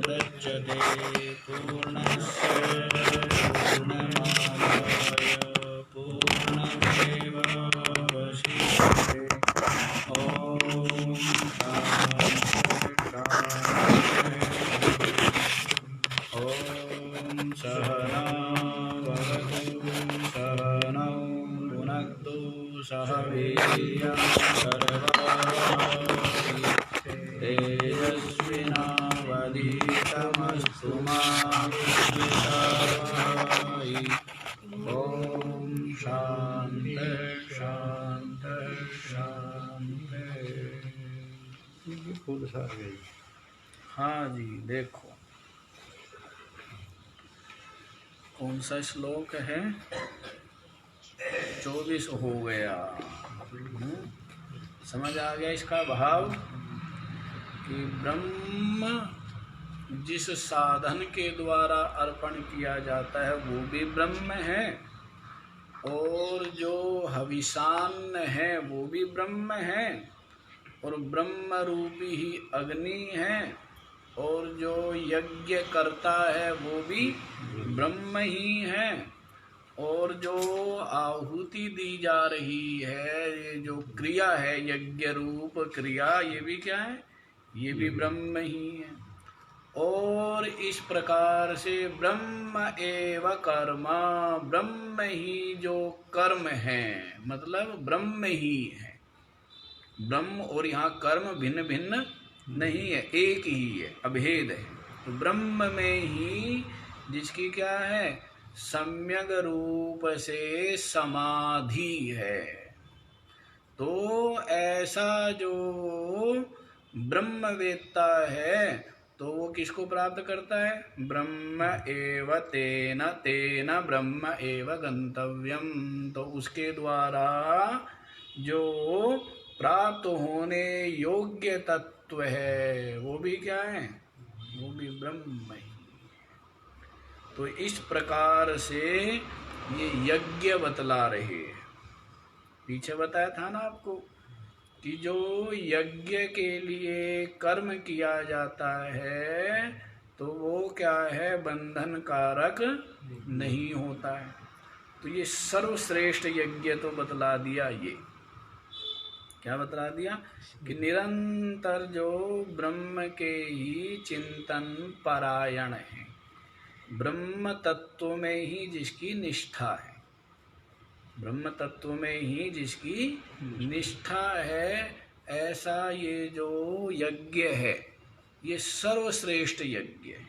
मुदच्यते पूर्णस्य पूर्णमादाय पूर्णमेवावशिष्यते। ॐ सहना भवतु सहनौ भुनक्तु सह वीर्यं करवावहै तेजस्विनावधीतमस्तु मा विद्विषावहै। ॐ शान्ति शान्ति शान्ति। फूल सा गई। हाँ जी, देखो कौन सा श्लोक है? 24 हो गया। समझ आ गया इसका भाव कि ब्रह्म जिस साधन के द्वारा अर्पण किया जाता है वो भी ब्रह्म है, और जो हविषान्न है वो भी ब्रह्म है, और ब्रह्म रूपी ही अग्नि है, और जो यज्ञ करता है वो भी ब्रह्म ही है, और जो आहुति दी जा रही है, ये जो क्रिया है यज्ञ रूप क्रिया, ये भी क्या है? ये भी ब्रह्म ही है। और इस प्रकार से ब्रह्म एव कर्म, ब्रह्म ही जो कर्म है, मतलब ब्रह्म ही है। ब्रह्म और यहाँ कर्म भिन्न भिन्न नहीं है, एक ही है, अभेद है। तो ब्रह्म में ही जिसकी क्या है? सम्यक रूप से समाधि है। तो ऐसा जो ब्रह्मवेत्ता है तो वो किसको प्राप्त करता है? ब्रह्म एव तेन तेन ब्रह्म एव गंतव्यम। तो उसके द्वारा जो प्राप्त होने योग्य तत्व है वो भी क्या है? वो भी ब्रह्म ही। तो इस प्रकार से ये यज्ञ बतला रहे हैं। पीछे बताया था ना आपको कि जो यज्ञ के लिए कर्म किया जाता है तो वो क्या है? बंधन कारक नहीं होता है। तो ये सर्वश्रेष्ठ यज्ञ तो बतला दिया। ये क्या बतला दिया? कि निरंतर जो ब्रह्म के ही चिंतन परायण है, ब्रह्म तत्व में ही जिसकी निष्ठा है, ब्रह्म तत्व में ही जिसकी निष्ठा है, ऐसा ये जो यज्ञ है ये सर्वश्रेष्ठ यज्ञ है।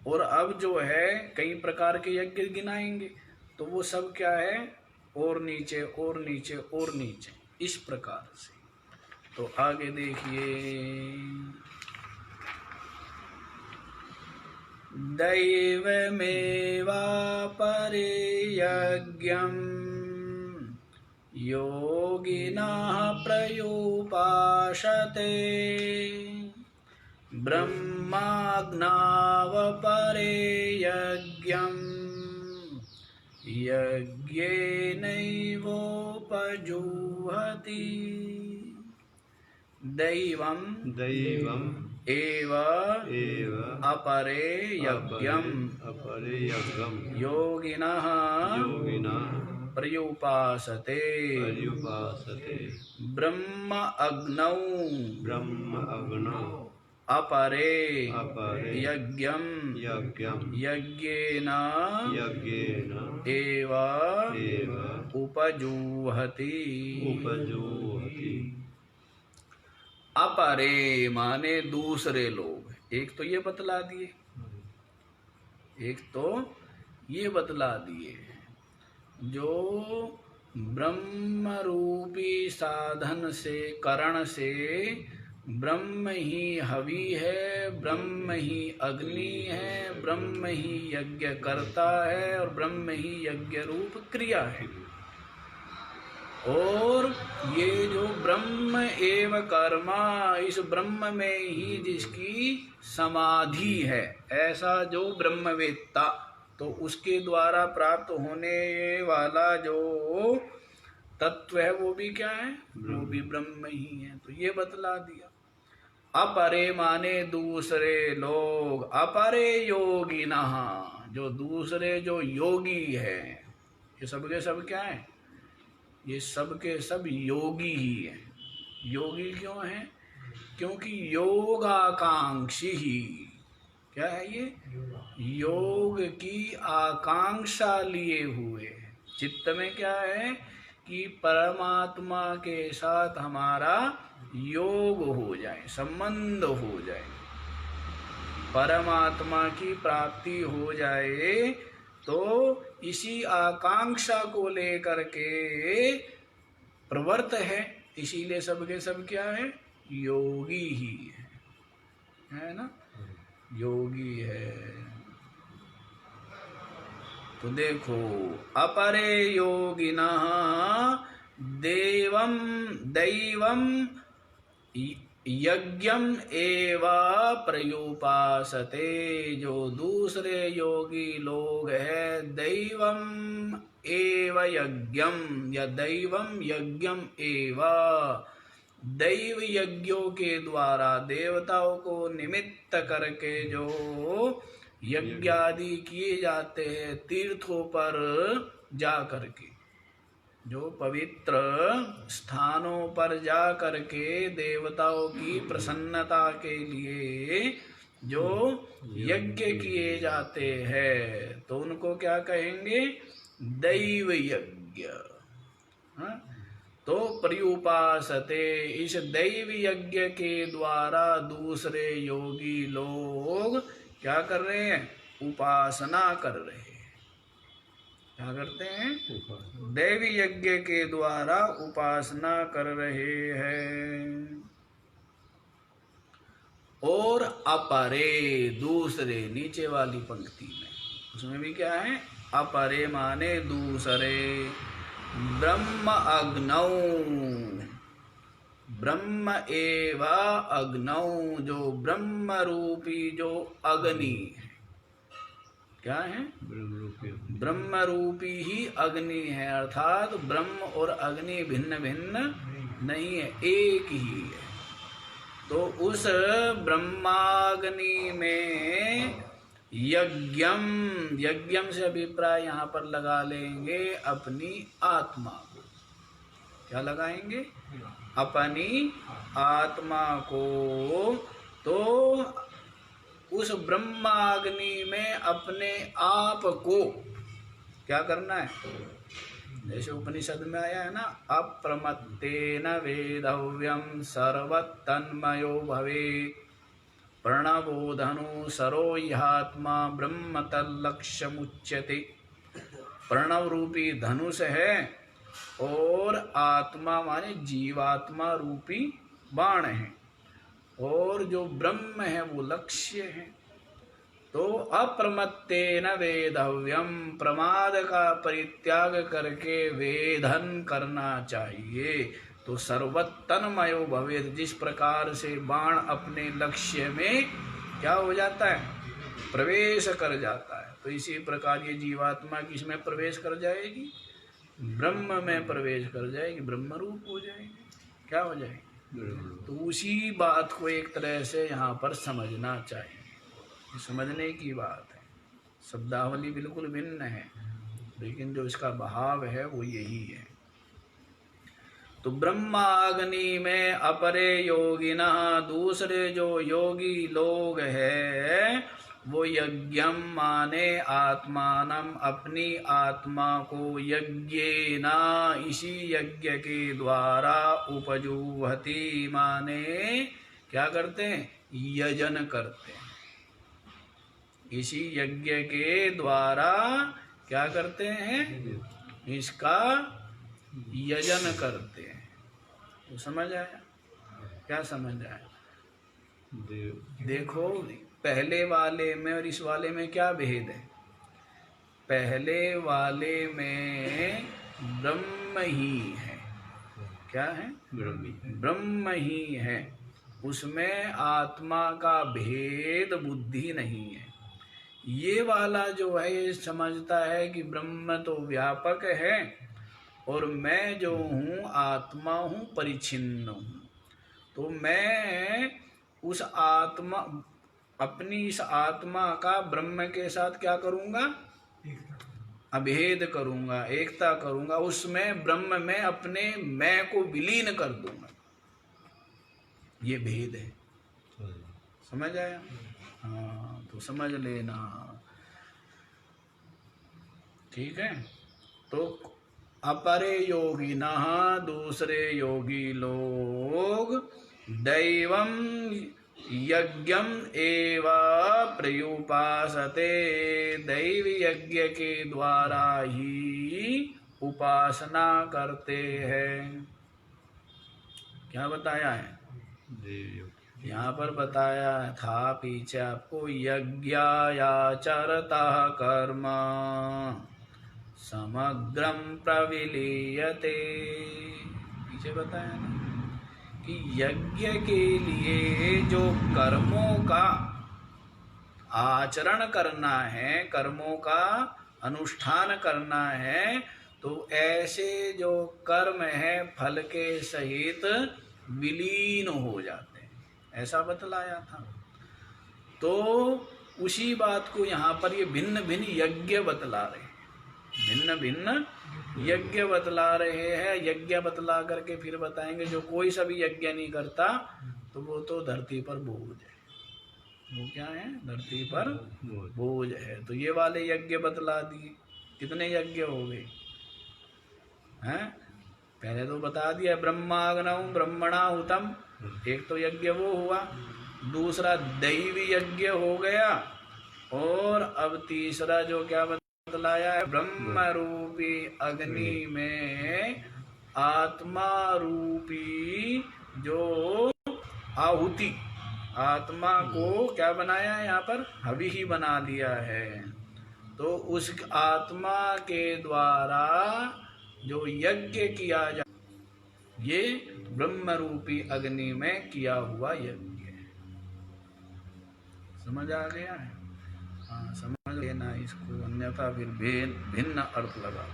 और अब जो है कई प्रकार के यज्ञ गिनाएंगे तो वो सब क्या है? और नीचे और नीचे और नीचे, इस प्रकार से। तो आगे देखिए, दैवमेवापरे यज्ञं योगिनः प्रयुपासते ब्रह्माग्नावपरे यज्ञं यज्ञेनैवोपजुह्वति। दैवं एव अपरे यज्ञं योगिनः प्रयुपासते ब्रह्म अग्नौ अपरे यज्ञं यज्ञेन एव उपजुह्वति। अपरे माने दूसरे लोग। एक तो ये बतला दिए, एक तो ये बतला दिए जो ब्रह्म रूपी साधन से, करण से ब्रह्म ही हवि है, ब्रह्म ही अग्नि है, ब्रह्म ही यज्ञ करता है, और ब्रह्म ही यज्ञ रूप क्रिया है। और ये जो ब्रह्म एव कर्मा, इस ब्रह्म में ही जिसकी समाधि है, ऐसा जो ब्रह्मवेत्ता, तो उसके द्वारा प्राप्त होने वाला जो तत्व है वो भी क्या है? वो भी ब्रह्म ही है। तो ये बतला दिया। अपरे माने दूसरे लोग, अपरे योगिनः, जो दूसरे जो योगी है, ये सब के सब क्या है? ये सब के सब योगी ही है। योगी क्यों है? क्योंकि योगाकांक्षी ही, क्या है ये? योग की आकांक्षा लिए हुए। चित्त में क्या है कि परमात्मा के साथ हमारा योग हो जाए, संबंध हो जाए, परमात्मा की प्राप्ति हो जाए। तो इसी आकांक्षा को लेकर के प्रवर्त है, इसीलिए सबके सब क्या है? योगी ही है ना? योगी है। तो देखो, अपरे योगिनः देवम दैवम यज्ञम एव प्रयुपासते, जो दूसरे योगी लोग हैं, दैवम एव यज्ञम या दैवम यज्ञम एव, दैव यज्ञों के द्वारा देवताओं को निमित्त करके जो यज्ञ आदि किए जाते हैं तीर्थों पर जा करके, जो पवित्र स्थानों पर जा करके देवताओं की प्रसन्नता के लिए जो यज्ञ किए जाते हैं, तो उनको क्या कहेंगे? दैव यज्ञ। तो प्रयुपासते, इस दैव यज्ञ के द्वारा दूसरे योगी लोग क्या कर रहे हैं? उपासना कर रहे हैं। क्या करते हैं? दैवी यज्ञ के द्वारा उपासना कर रहे हैं। और अपरे, दूसरे, नीचे वाली पंक्ति में उसमें भी क्या है? अपरे माने दूसरे, ब्रह्म अग्नौ, ब्रह्म एव अग्नौ, जो ब्रह्म रूपी जो अग्नि है, क्या है? ब्रह्म रूपी ही अग्नि है, अर्थात ब्रह्म और अग्नि भिन्न भिन्न नहीं है, एक ही है। तो उस ब्रह्माग्नि में यज्ञम, यज्ञम से अभिप्राय यहाँ पर लगा लेंगे अपनी आत्मा को। क्या लगाएंगे? अपनी आत्मा को। तो उस ब्रह्माग्नि में अपने आप को क्या करना है? जैसे उपनिषद में आया है ना, अप्रमत्तेन वेदव्यम सर्वतन्मयो भवेत्, प्रणवो धनु सरो ह्यात्मा ब्रह्म तल्लक्ष्यमुच्यते। प्रणव रूपी धनुष है और आत्मा माने जीवात्मा रूपी बाण है, और जो ब्रह्म है वो लक्ष्य है। तो अप्रमत्तेन वेदव्यम, प्रमाद का परित्याग करके वेधन करना चाहिए। तो सर्वतन्मयो भवेत्, जिस प्रकार से बाण अपने लक्ष्य में क्या हो जाता है? प्रवेश कर जाता है। तो इसी प्रकार ये जीवात्मा किसमें प्रवेश कर जाएगी? ब्रह्म में प्रवेश कर जाएगी, ब्रह्म रूप हो जाएगी। क्या हो जाएगी? तो उसी बात को एक तरह से यहाँ पर समझना चाहिए, समझने की बात है। शब्दावली बिल्कुल भिन्न है, लेकिन जो इसका भाव है वो यही है। तो ब्रह्माग्नि में अपरे योगिना, दूसरे जो योगी लोग हैं, वो यज्ञम माने आत्मानम, अपनी आत्मा को यज्ञेना, इसी यज्ञ के द्वारा उपजुह्वति माने क्या करते हैं? यजन करते हैं। इसी यज्ञ के द्वारा क्या करते हैं? इसका यजन करते हैं। तो समझ आया? क्या समझ आया? देखो, पहले वाले में और इस वाले में क्या भेद है? पहले वाले में ब्रह्म ही है। क्या है? ब्रह्म ही है। उसमें आत्मा का भेद बुद्धि नहीं है। ये वाला जो है ये समझता है कि ब्रह्म तो व्यापक है और मैं जो हूँ आत्मा हूँ परिच्छिन्न हूँ। तो मैं उस आत्मा, अपनी इस आत्मा का ब्रह्म के साथ क्या करूंगा? अभेद करूंगा, एकता करूंगा, उसमें ब्रह्म में अपने मैं को विलीन कर दूंगा। ये भेद है, समझ आया? हाँ, तो समझ लेना, ठीक है। तो अपरे योगिनः, दूसरे योगी लोग, दैवम यज्ञम एव प्रयुपासते, दैव यज्ञ के द्वारा ही उपासना करते हैं। क्या बताया है? यहाँ पर बताया था पीछे आपको, यज्ञायाचरतः कर्म समग्रम प्रविलीयते। पीछे बताया ना कि यज्ञ के लिए जो कर्मों का आचरण करना है, कर्मों का अनुष्ठान करना है, तो ऐसे जो कर्म है फल के सहित विलीन हो जाते हैं, ऐसा बतलाया था। तो उसी बात को यहाँ पर ये भिन्न भिन्न यज्ञ बतला रहे हैं, भिन्न भिन्न यज्ञ बतला रहे हैं। यज्ञ बतला करके फिर बताएंगे जो कोई सा भी यज्ञ नहीं करता तो वो तो धरती पर बोझ है। वो क्या है? धरती पर बोझ है। तो ये वाले यज्ञ बतला दिए। कितने यज्ञ हो गए हैं? पहले तो बता दिया ब्रह्माग्नौ ब्रह्मणाहुतम, एक तो यज्ञ वो हुआ, दूसरा दैवी यज्ञ हो गया, और अब तीसरा जो क्या बतलाया है, ब्रह्म रूपी अग्नि में आत्मा रूपी जो आहुति, आत्मा को क्या बनाया है? यहाँ पर हवि ही बना दिया है। तो उस आत्मा के द्वारा जो यज्ञ किया जा, ये ब्रह्म रूपी अग्नि में किया हुआ यज्ञ है। समझ आ गया है? हाँ, समझ लेना इसको, अन्यथा फिर भिन्न अर्थ लगा।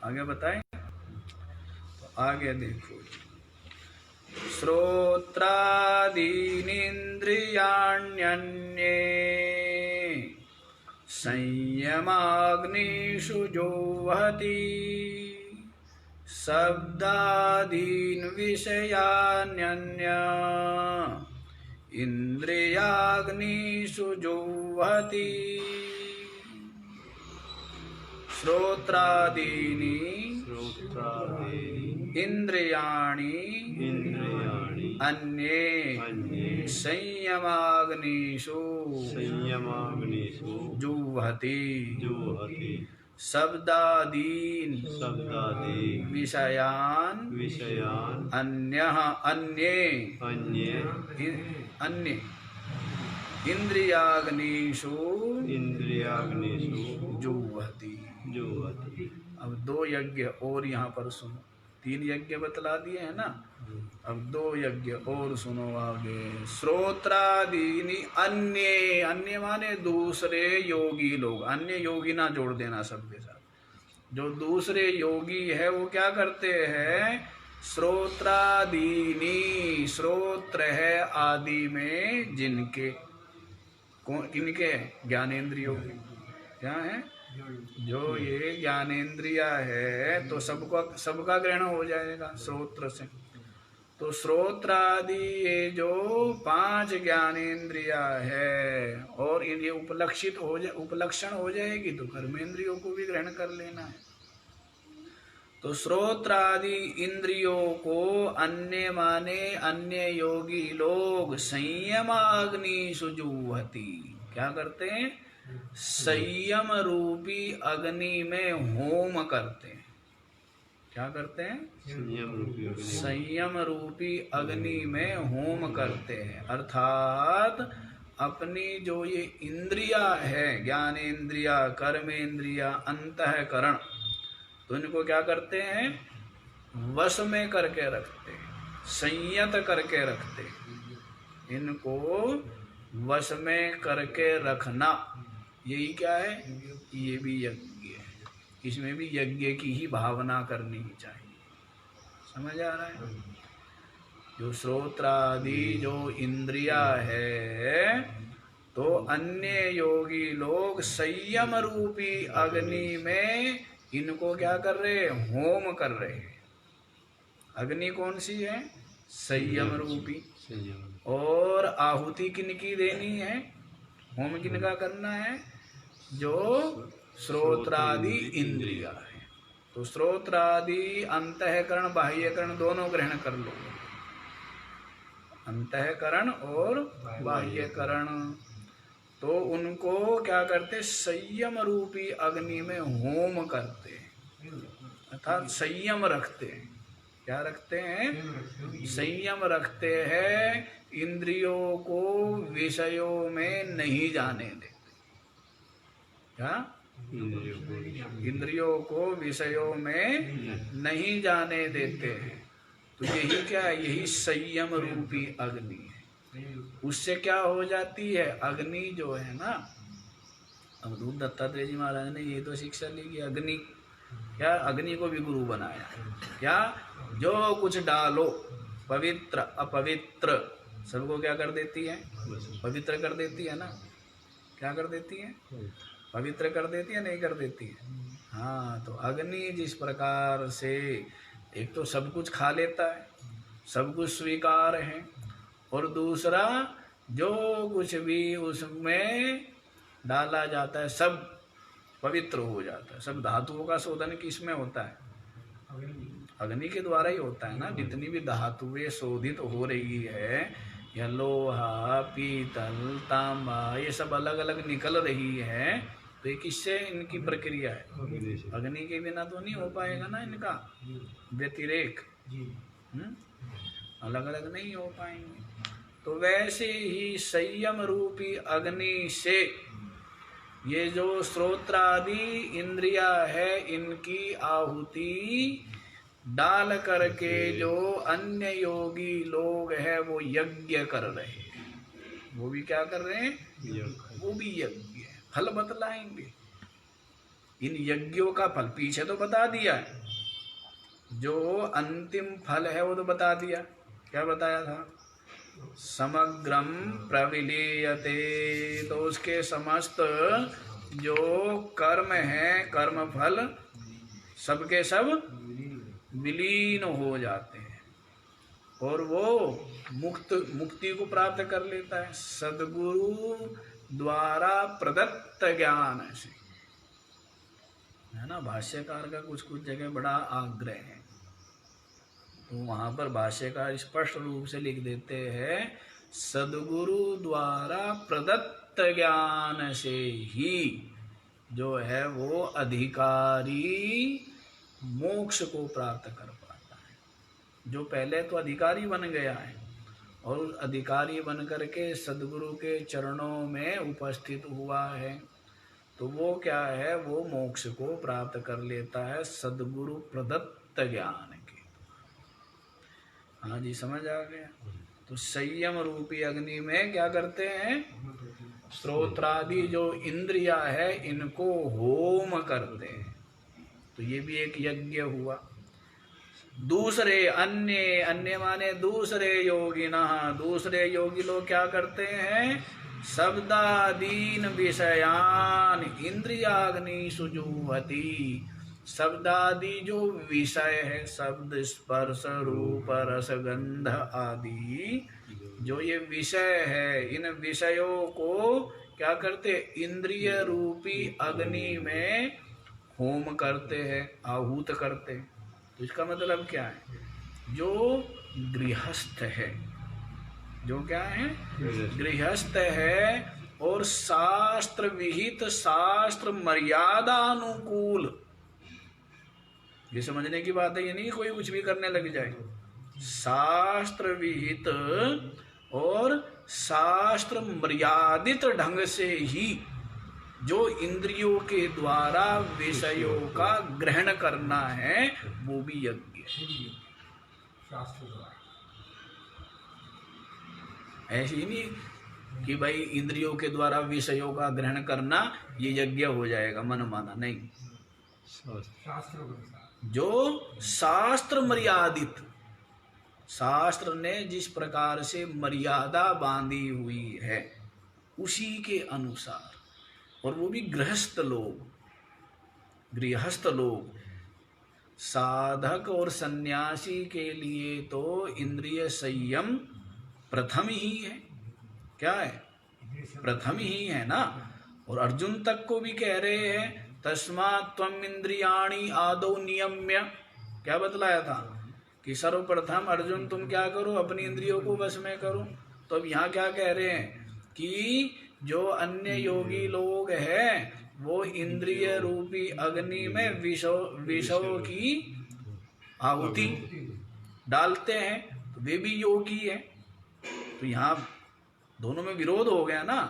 आगे बताएं? तो आगे देखो, श्रोत्रादीनिन्द्रियाण्यन्ये संयमाग्निषु जोहति, शब्दादीन् विषयान्यन्य इंद्रियाग्निषु जोहति। श्रोत्रादीनि इंद्रियाणि अन्ये संयमाग्निषु जुह्वति, शब्दादीन् विषयान् अन्यः अन्ये इंद्रियाग्निषु जुह्वति। अब दो यज्ञ और यहाँ पर सुनो, 3 यज्ञ बतला दिए हैं ना, अब 2 यज्ञ और सुनो आगे। श्रोत्रादीनि अन्य, अन्य माने दूसरे योगी लोग, अन्य योगी ना जोड़ देना सबके साथ। जो दूसरे योगी है वो क्या करते हैं? श्रोत्रादीनि, श्रोत्र है आदि में जिनके, किनके? ज्ञानेन्द्रियों के। क्या है? जो ये ज्ञानेन्द्रिया है तो सबका ग्रहण हो जाएगा श्रोत्र से। तो श्रोत्रादि ये जो 5 ज्ञानेन्द्रिया है, और ये उपलक्षित हो जाए, उपलक्षण हो जाएगी तो कर्मेंद्रियों को भी ग्रहण कर लेना है। तो श्रोत्रादि इंद्रियों को अन्य माने अन्य योगी लोग संयमाग्निषु जुह्वति, क्या करते हैं? संयम रूपी अग्नि में होम करते हैं। क्या करते हैं? संयम रूपी अग्नि में होम करते हैं। अर्थात अपनी जो ये इंद्रिया है, ज्ञानेन्द्रिया, कर्मेंद्रिया, अंतःकरण, तो इनको क्या करते हैं? वश में करके रखते हैं, संयत करके रखते हैं। इनको वश में करके रखना, यही क्या है? ये भी यज्ञ है। इसमें भी यज्ञ की ही भावना करनी चाहिए। समझ आ रहा है? जो श्रोत्रादि जो इंद्रिया है, तो अन्य योगी लोग संयम रूपी अग्नि में इनको क्या कर रहे हैं? होम कर रहे हैं। अग्नि कौन सी है? संयम रूपी। और आहुति किनकी देनी है? होम किनका करना है? जो श्रोत्रादि इंद्रिया है। तो श्रोत्रादि अंतःकरण बाह्यकरण दोनों ग्रहण कर लो, अंतःकरण और बाह्यकरण। तो उनको क्या करते? संयम रूपी अग्नि में होम करते, अर्थात संयम रखते हैं। क्या रखते हैं? संयम रखते हैं, इंद्रियों को विषयों में नहीं जाने देते। क्या? इंद्रियों को विषयों में नहीं जाने देते हैं। तो यही क्या है? यही संयम रूपी अग्नि है। उससे क्या हो जाती है? अग्नि जो है ना, अवधूत दत्तात्रेय जी महाराज ने ये तो शिक्षा ली कि अग्नि क्या? अग्नि को भी गुरु बनाया। क्या? जो कुछ डालो पवित्र अपवित्र सबको क्या कर देती है? पवित्र कर देती है ना। क्या कर देती है? पवित्र कर देती है, नहीं कर देती है? हाँ, तो अग्नि जिस प्रकार से एक तो सब कुछ खा लेता है, सब कुछ स्वीकार है, और दूसरा जो कुछ भी उसमें डाला जाता है सब पवित्र हो जाता है। सब धातुओं का शोधन किसमें होता है? अग्नि के द्वारा ही होता है ना। जितनी भी धातुएं शोधित हो रही है, या लोहा पीतल तांबा ये सब अलग अलग निकल रही है, तो ये किससे इनकी प्रक्रिया है? अग्नि के बिना तो नहीं हो पाएगा ना इनका व्यतिरेक। अलग अलग नहीं हो पाएंगे। तो वैसे ही संयम रूपी अग्नि से ये जो श्रोत्रादि इंद्रिया है, इनकी आहुति डाल करके जो अन्य योगी लोग हैं वो यज्ञ कर रहे हैं। वो भी क्या कर रहे हैं? वो भी यज्ञ। फल बतलाएंगे। इन यज्ञों का फल पीछे तो बता दिया है, जो अंतिम फल है वो तो बता दिया। क्या बताया था? समग्रम प्रविलीयते। तो उसके समस्त जो कर्म है, कर्म फल सबके सब विलीन हो जाते हैं, और वो मुक्ति को प्राप्त कर लेता है सद्गुरु द्वारा प्रदत्त ज्ञान से, है ना। भाष्यकार का कुछ कुछ जगह बड़ा आग्रह है, तो वहां पर भाष्यकार स्पष्ट रूप से लिख देते हैं, सद्गुरु द्वारा प्रदत्त ज्ञान से ही जो है वो अधिकारी मोक्ष को प्राप्त कर पाता है। जो पहले तो अधिकारी बन गया है और अधिकारी बन करके सद्गुरु के चरणों में उपस्थित हुआ है, तो वो क्या है? वो मोक्ष को प्राप्त कर लेता है सद्गुरु प्रदत्त ज्ञान के। हाँ जी, समझ आ गया। तो संयम रूपी अग्नि में क्या करते हैं? श्रोत्रादि जो इंद्रिया है इनको होम करते हैं। तो ये भी एक यज्ञ हुआ। दूसरे अन्य माने दूसरे योगी ना, दूसरे योगी लोग क्या करते हैं? शब्दादीन विषयान इंद्रियाग्नि सुजुहति। शब्दादि जो विषय है, शब्द स्पर्श रूप रस गंध आदि जो ये विषय है, इन विषयों को क्या करते? इंद्रिय रूपी अग्नि में होम करते हैं, आहूत करते हैं। तो इसका मतलब क्या है? जो गृहस्थ है, जो क्या है? गृहस्थ है और शास्त्र विहित शास्त्र मर्यादा अनुकूल, ये समझने की बात है। ये नहीं कोई कुछ भी करने लग जाए। शास्त्र विहित और शास्त्र मर्यादित ढंग से ही जो इंद्रियों के द्वारा विषयों का ग्रहण करना है, वो भी यज्ञ है। ऐसे ही नहीं कि भाई इंद्रियों के द्वारा विषयों का ग्रहण करना ये यज्ञ हो जाएगा मन माना, नहीं। जो शास्त्र मर्यादित, शास्त्र ने जिस प्रकार से मर्यादा बांधी हुई है उसी के अनुसार, और वो भी गृहस्थ लोग। साधक और सन्यासी के लिए तो इंद्रिय संयम प्रथम ही है। क्या है? प्रथम ही है ना। और अर्जुन तक को भी कह रहे हैं तस्मात् त्वम इंद्रियाणि आदौ नियम्य। क्या बतलाया था कि सर्वप्रथम अर्जुन तुम क्या करो, अपनी इंद्रियों को वश में करो। तो अब यहाँ क्या कह रहे हैं कि जो अन्य योगी लोग हैं वो इंद्रिय रूपी अग्नि में विषयों की आहुति डालते हैं, तो वे भी योगी हैं। तो यहाँ दोनों में विरोध हो गया ना।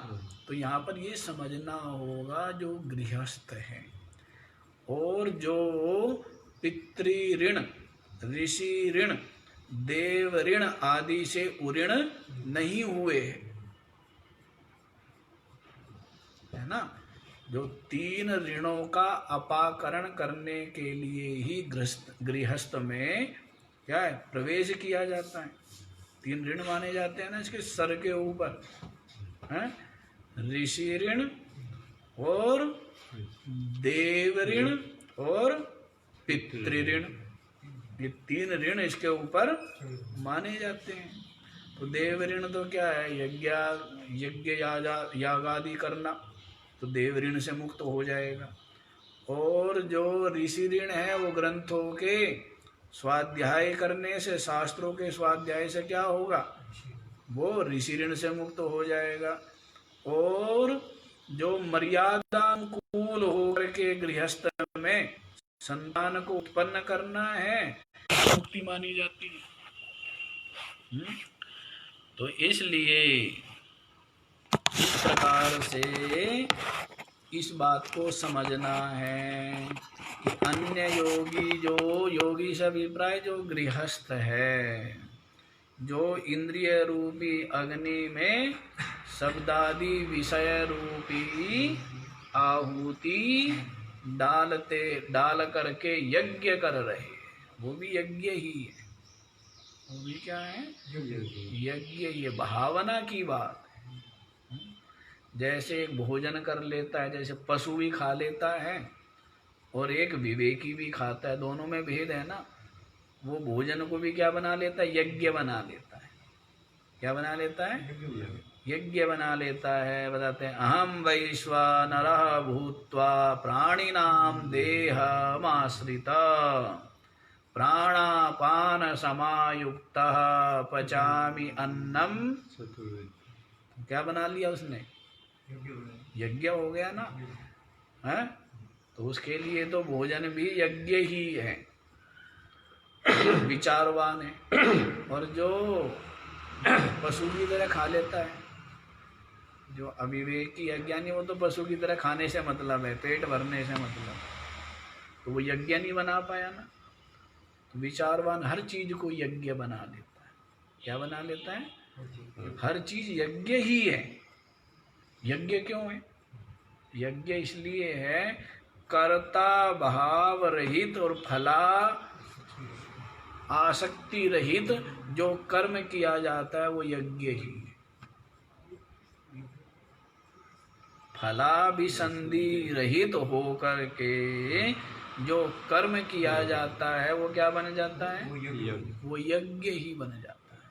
तो यहाँ पर ये समझना होगा जो गृहस्थ है और जो पितृ ऋण, ऋषि ऋण, देव ऋण आदि से उऋण नहीं हुए है ना, जो 3 ऋणों का अपाकरण करने के लिए ही गृहस्थ में क्या है प्रवेश किया जाता है। 3 ऋण माने जाते हैं ना इसके सर के ऊपर है, ऋषि ऋण और देव ऋण और पितृ ऋण। ये 3 ऋण इसके ऊपर माने जाते हैं। तो देव ऋण तो क्या है, यज्ञ याग आदि करना, तो देव ऋण से मुक्त हो जाएगा। और जो ऋषि ऋण है वो ग्रंथों के स्वाध्याय करने से, शास्त्रों के स्वाध्याय से क्या होगा, वो ऋषि ऋण से मुक्त हो जाएगा। और जो मर्यादानुकूल होकर के गृहस्थ में संतान को उत्पन्न करना है मुक्ति मानी जाती है। तो इसलिए इस प्रकार से इस बात को समझना है कि अन्य योगी, जो योगी से अभिप्राय जो गृहस्थ है, जो इंद्रिय रूपी अग्नि में शब्दादि विषय रूपी आहुति डाल करके यज्ञ कर रहे, वो भी यज्ञ ही है। वो भी क्या है, यज्ञ। ये भावना की बात है। जैसे एक भोजन कर लेता है, जैसे पशु भी खा लेता है और एक विवेकी भी खाता है, दोनों में भेद है ना। वो भोजन को भी क्या बना लेता है, यज्ञ बना लेता है। क्या बना लेता है, यज्ञ बना लेता है। बताते हैं अहम वैश्वानरः भूत्वा प्राणिनां देहमाश्रिता प्राणापान समायुक्तः पचामि अन्नम। क्या बना लिया उसने, यज्ञ हो गया ना है। तो उसके लिए तो भोजन भी यज्ञ ही है, विचारवान है। और जो पशु की तरह खा लेता है, जो अविवेकी अज्ञानी, वो तो पशु की तरह खाने से मतलब है, पेट भरने से मतलब, तो वो यज्ञ नहीं बना पाया ना। तो विचारवान हर चीज को यज्ञ बना लेता है। क्या बना लेता है, हर चीज यज्ञ ही है। यज्ञ क्यों है, यज्ञ इसलिए है कर्ता भाव रहित और फला आसक्ति रहित जो कर्म किया जाता है वो यज्ञ ही है। फलाभिसंधि रहित होकर के जो कर्म किया जाता है वो क्या बन जाता है, वो यज्ञ ही बन जाता है।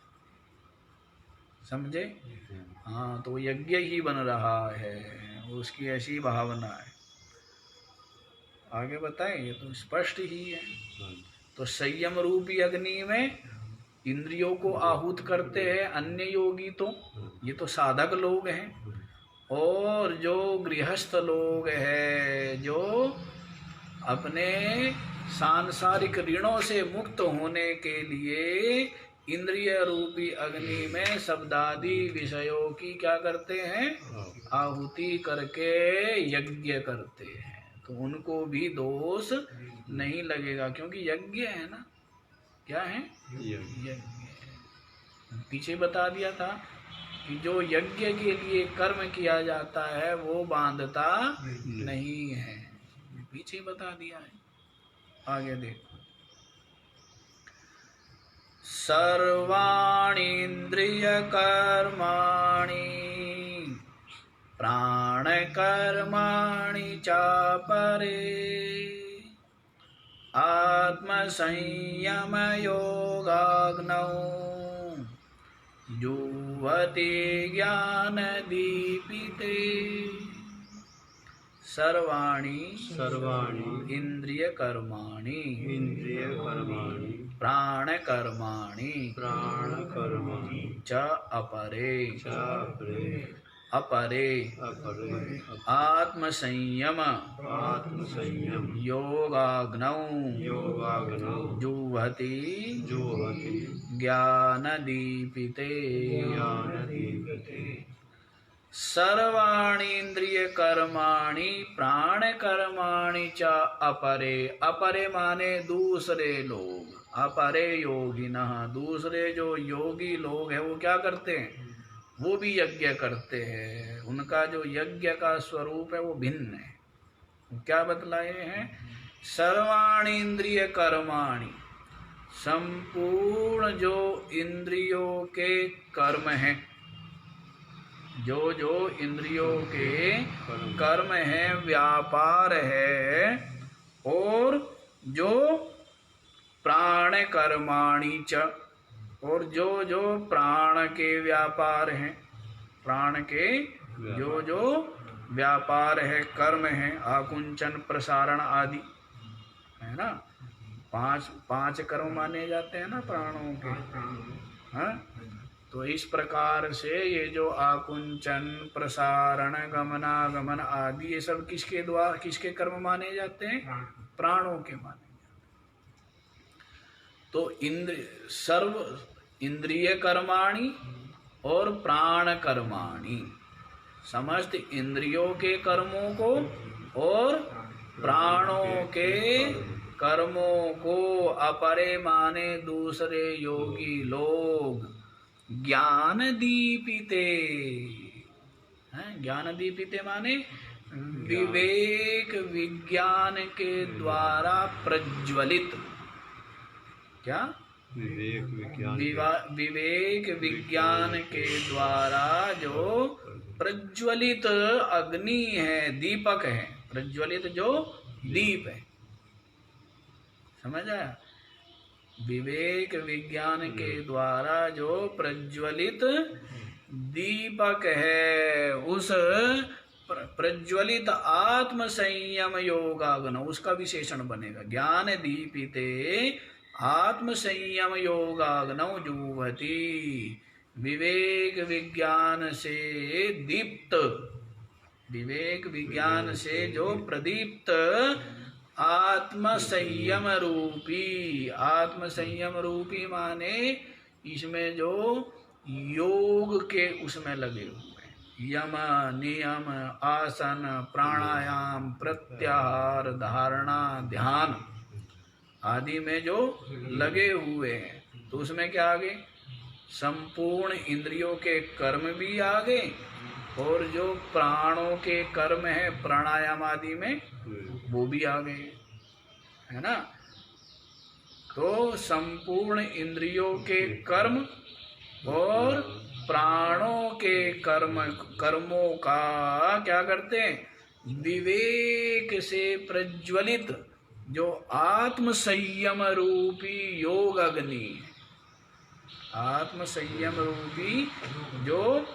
समझे? हाँ, तो यज्ञ ही बन रहा है, उसकी ऐसी भावना है। आगे बताएं, ये तो स्पष्ट ही है। तो संयम रूपी अग्नि में इंद्रियों को आहूत करते हैं अन्य योगी, तो ये तो साधक लोग हैं। और जो गृहस्थ लोग हैं, जो अपने सांसारिक ऋणों से मुक्त होने के लिए इंद्रिय रूपी अग्नि में शब्दादि विषयों की क्या करते हैं, आहुति करके यज्ञ करते हैं, तो उनको भी दोष नहीं लगेगा, क्योंकि यज्ञ है ना। क्या है, यज्ञ। पीछे बता दिया था कि जो यज्ञ के लिए कर्म किया जाता है वो बांधता नहीं है, पीछे बता दिया है। आगे देखो, सर्वाणीन्द्रियकर्माणि प्राणकर्माणि चापरे आत्मसंयमयोगाग्नौ जुह्वति ज्ञानदीपिते। सर्वाणि इंद्रियकर्माणि प्राणकर्माणि च अपरे आत्मसंयम योगाग्नौ जुह्वति ज्ञानदीपिते। सर्वाणि इंद्रियकर्माणि प्राणकर्माणि च अपरे। अपरे माने दूसरे लोग, अपरे योगिनः, दूसरे जो योगी लोग हैं वो क्या करते हैं? वो भी यज्ञ करते हैं। उनका जो यज्ञ का स्वरूप है वो भिन्न है। क्या बतलाए हैं? सर्वाणि इंद्रिय कर्माणि, संपूर्ण जो इंद्रियों के कर्म हैं, जो जो इंद्रियों के कर्म हैं, व्यापार है, और जो प्राण कर्माणि च, और जो जो प्राण के व्यापार हैं, प्राण के जो जो व्यापार है, कर्म है, आकुंचन प्रसारण आदि है ना, पांच कर्म माने जाते हैं ना प्राणों के। हाँ, तो इस प्रकार से ये जो आकुंचन प्रसारण गमनागमन आदि ये सब किसके द्वारा, किसके कर्म माने जाते हैं? प्राणों के माने जाते हैं। तो सर्व इंद्रिय कर्माणि और प्राण कर्माणि, समस्त इंद्रियों के कर्मों को और प्राणों के कर्मों को अपरे माने दूसरे योगी लोग ज्ञान दीपिते हैं। ज्ञान दीपिते माने विवेक विज्ञान के द्वारा प्रज्वलित। क्या? विवेक विज्ञान के द्वारा जो प्रज्वलित अग्नि है, दीपक है, प्रज्वलित जो दीप है, समझ आया? विवेक विज्ञान के द्वारा जो प्रज्वलित दीपक है, उस प्रज्वलित आत्म संयम योगाग्न, उसका विशेषण बनेगा। ज्ञान दीपिते आत्म संयम योगाग्नौ जुह्वति, विवेक विज्ञान से दीप्त, विवेक विज्ञान से जो प्रदीप्त आत्म संयम रूपी, आत्म संयम रूपी माने इसमें जो योग के उसमें लगे हुए, यम नियम आसन प्राणायाम प्रत्याहार धारणा ध्यान आदि में जो लगे हुए हैं, तो उसमें क्या आ गए? संपूर्ण इंद्रियों के कर्म भी आ गए, और जो प्राणों के कर्म है प्राणायाम आदि में वो भी आ गए, है ना। तो संपूर्ण इंद्रियों के कर्म और प्राणों के कर्मों का क्या करते हैं? विवेक से प्रज्वलित जो आत्म संयम रूपी योग अग्नि, आत्म संयम रूपी जो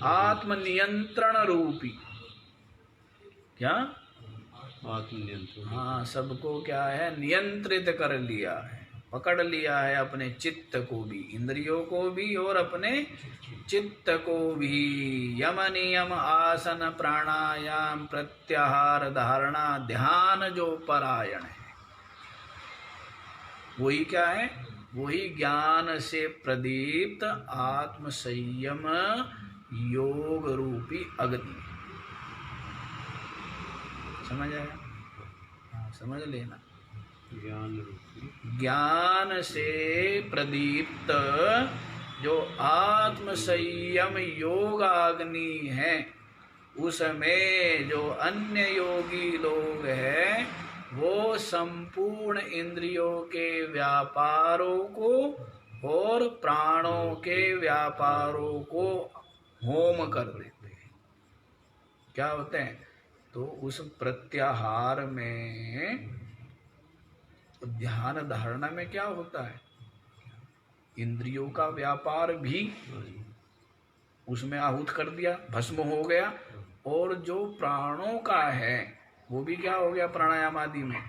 आत्म नियंत्रण रूपी, क्या आत्म नियंत्रण, हाँ, सबको क्या है? नियंत्रित कर लिया है, पकड़ लिया है अपने चित्त को भी, इंद्रियों को भी और अपने चित्त को भी। यम नियम आसन प्राणायाम प्रत्याहार धारणा ध्यान जो परायण है, वही क्या है? वही ज्ञान से प्रदीप्त आत्म संयम योग रूपी अग्नि। समझ आया? हाँ, समझ लेना। ज्ञान से प्रदीप्त जो आत्म संयम योगाग्नि है, उसमें जो अन्य योगी लोग हैं वो संपूर्ण इंद्रियों के व्यापारों को और प्राणों के व्यापारों को होम कर देते हैं। क्या होते हैं? तो उस प्रत्याहार में, ध्यान धारणा में क्या होता है? इंद्रियों का व्यापार भी उसमें आहूत कर दिया, भस्म हो गया, और जो प्राणों का है वो भी क्या हो गया? प्राणायाम आदि में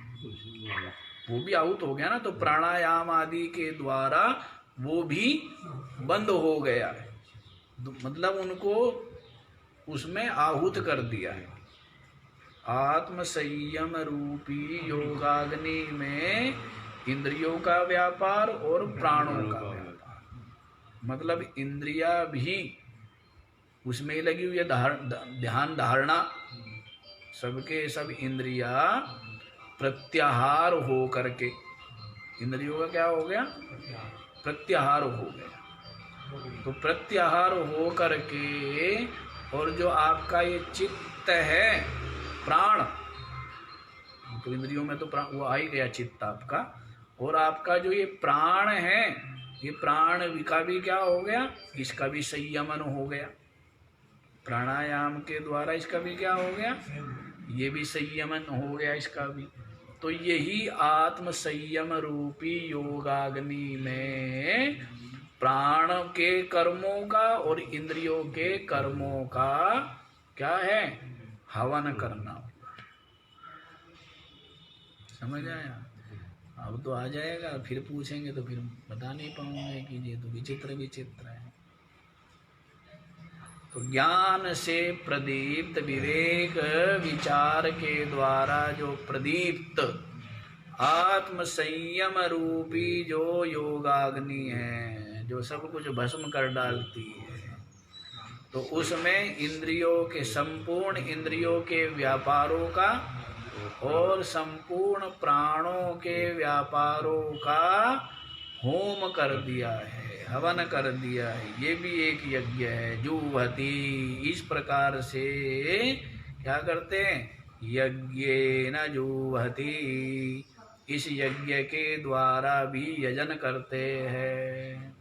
वो भी आहूत हो गया ना। तो प्राणायाम आदि के द्वारा वो भी बंद हो गया है, मतलब उनको उसमें आहूत कर दिया है। आत्म संयम रूपी योगाग्नि में इंद्रियों का व्यापार और प्राणों का व्यापार, मतलब इंद्रिया भी उसमें ही लगी हुई है। ध्यान धारणा, सबके सब इंद्रिया प्रत्याहार हो करके, इंद्रियों का क्या हो गया? प्रत्याहार हो गया। तो प्रत्याहार हो करके, और जो आपका ये चित्त है, प्राण, तो इंद्रियों में तो प्राण वो आ ही गया चित्त आपका, और आपका जो ये प्राण है, ये प्राण का भी क्या हो गया? इसका भी संयमन हो गया। प्राणायाम के द्वारा इसका भी क्या हो गया? ये भी संयमन हो गया इसका भी। तो यही आत्म संयम रूपी योगाग्नि में प्राण के कर्मों का और इंद्रियों के कर्मों का क्या है? हवन करना। समझ आया? अब तो आ जाएगा, फिर पूछेंगे तो फिर बता नहीं पाऊंगे कि ये तो विचित्र विचित्र है। तो ज्ञान से प्रदीप्त, विवेक विचार के द्वारा जो प्रदीप्त आत्म संयम रूपी जो योगाग्नि है, जो सब कुछ भस्म कर डालती है, तो उसमें इंद्रियों के, संपूर्ण इंद्रियों के व्यापारों का और संपूर्ण प्राणों के व्यापारों का होम कर दिया है, हवन कर दिया है। ये भी एक यज्ञ है। जुहति, इस प्रकार से क्या करते हैं? यज्ञेन जुहति, इस यज्ञ के द्वारा भी यजन करते हैं।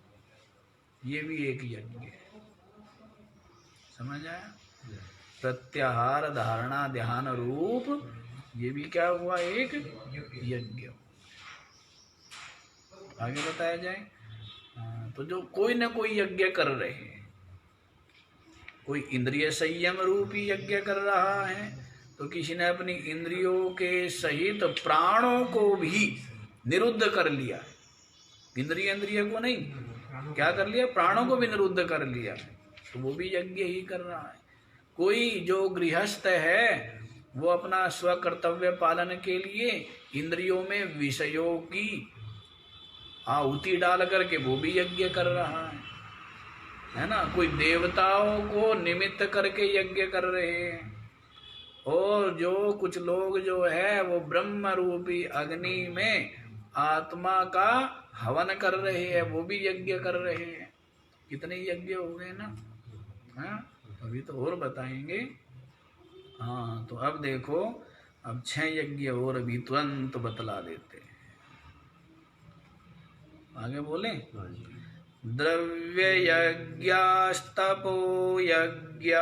ये भी एक यज्ञ है। समझ आया? प्रत्याहार धारणा ध्यान रूप, ये भी क्या हुआ? एक यज्ञ। आगे बताया जाए। तो जो कोई ना कोई यज्ञ कर रहे हैं, कोई इंद्रिय संयम रूपी यज्ञ कर रहा है, तो किसी ने अपनी इंद्रियों के सहित प्राणों को भी निरुद्ध कर लिया है। इंद्रिय को नहीं, क्या कर लिया? प्राणों को भी निरुद्ध कर लिया है, तो वो भी यज्ञ ही कर रहा है। कोई जो गृहस्थ है, वो अपना स्वकर्तव्य पालन के लिए इंद्रियों में विषयों की आहुति डाल करके वो भी यज्ञ कर रहा है ना। कोई देवताओं को निमित्त करके यज्ञ कर रहे हैं, और जो कुछ लोग जो है वो ब्रह्म रूपी अग्नि में आत्मा का हवन कर रहे हैं, वो भी यज्ञ कर रहे हैं। कितने यज्ञ हो गए ना। हाँ, अभी तो और बताएंगे। हाँ, तो अब देखो, अब 6 यज्ञ और अभी तुरंत बतला देते हैं। आगे बोले। द्रव्य यज्ञास्तपो यज्ञ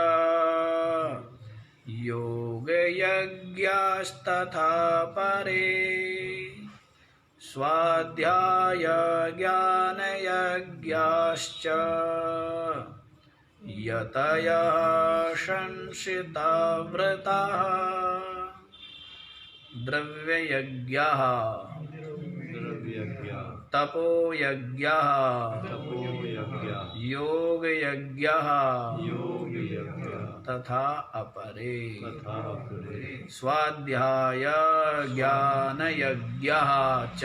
योग यज्ञास्तथा परे स्वाध्याय ज्ञान यज्ञाश्च यतयः संसिता व्रताः। द्रव्य यज्ञः तपो यज्ञः योग यज्ञः तथा अपरे स्वाध्याय ज्ञान यज्ञः च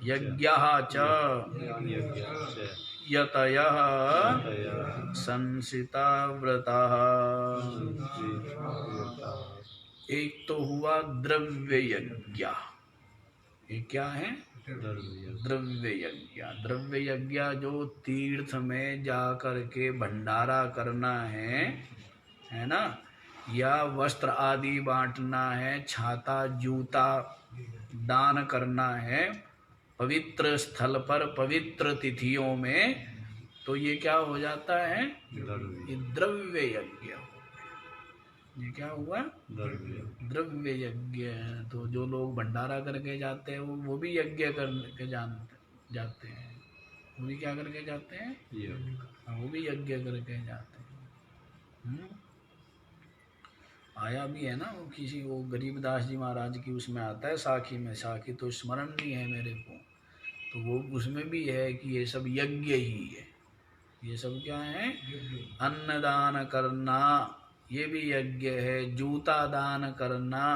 यज्ञः च यतयः संसिता व्रतः। एक तो हुआ द्रव्य यज्ञ। ये क्या है? द्रव्य यज्ञ। द्रव्य यज्ञ जो तीर्थ में जा कर के भंडारा करना है ना, या वस्त्र आदि बांटना है, छाता जूता दान करना है पवित्र स्थल पर पवित्र तिथियों में, तो ये क्या हो जाता है? ये द्रव्य यज्ञ। ये क्या हुआ? द्रव्य यज्ञ। तो जो लोग भंडारा करके जाते हैं वो भी यज्ञ करके जाते हैं। वो भी क्या करके जाते हैं? वो भी यज्ञ करके जाते हैं। आया भी है ना, वो किसी वो गरीबदास जी महाराज की उसमें आता है साखी में, साखी तो स्मरण नहीं है मेरे को, तो वो उसमें भी है कि ये सब यज्ञ ही है। ये सब क्या है? अन्नदान करना ये भी यज्ञ है, जूता दान करना,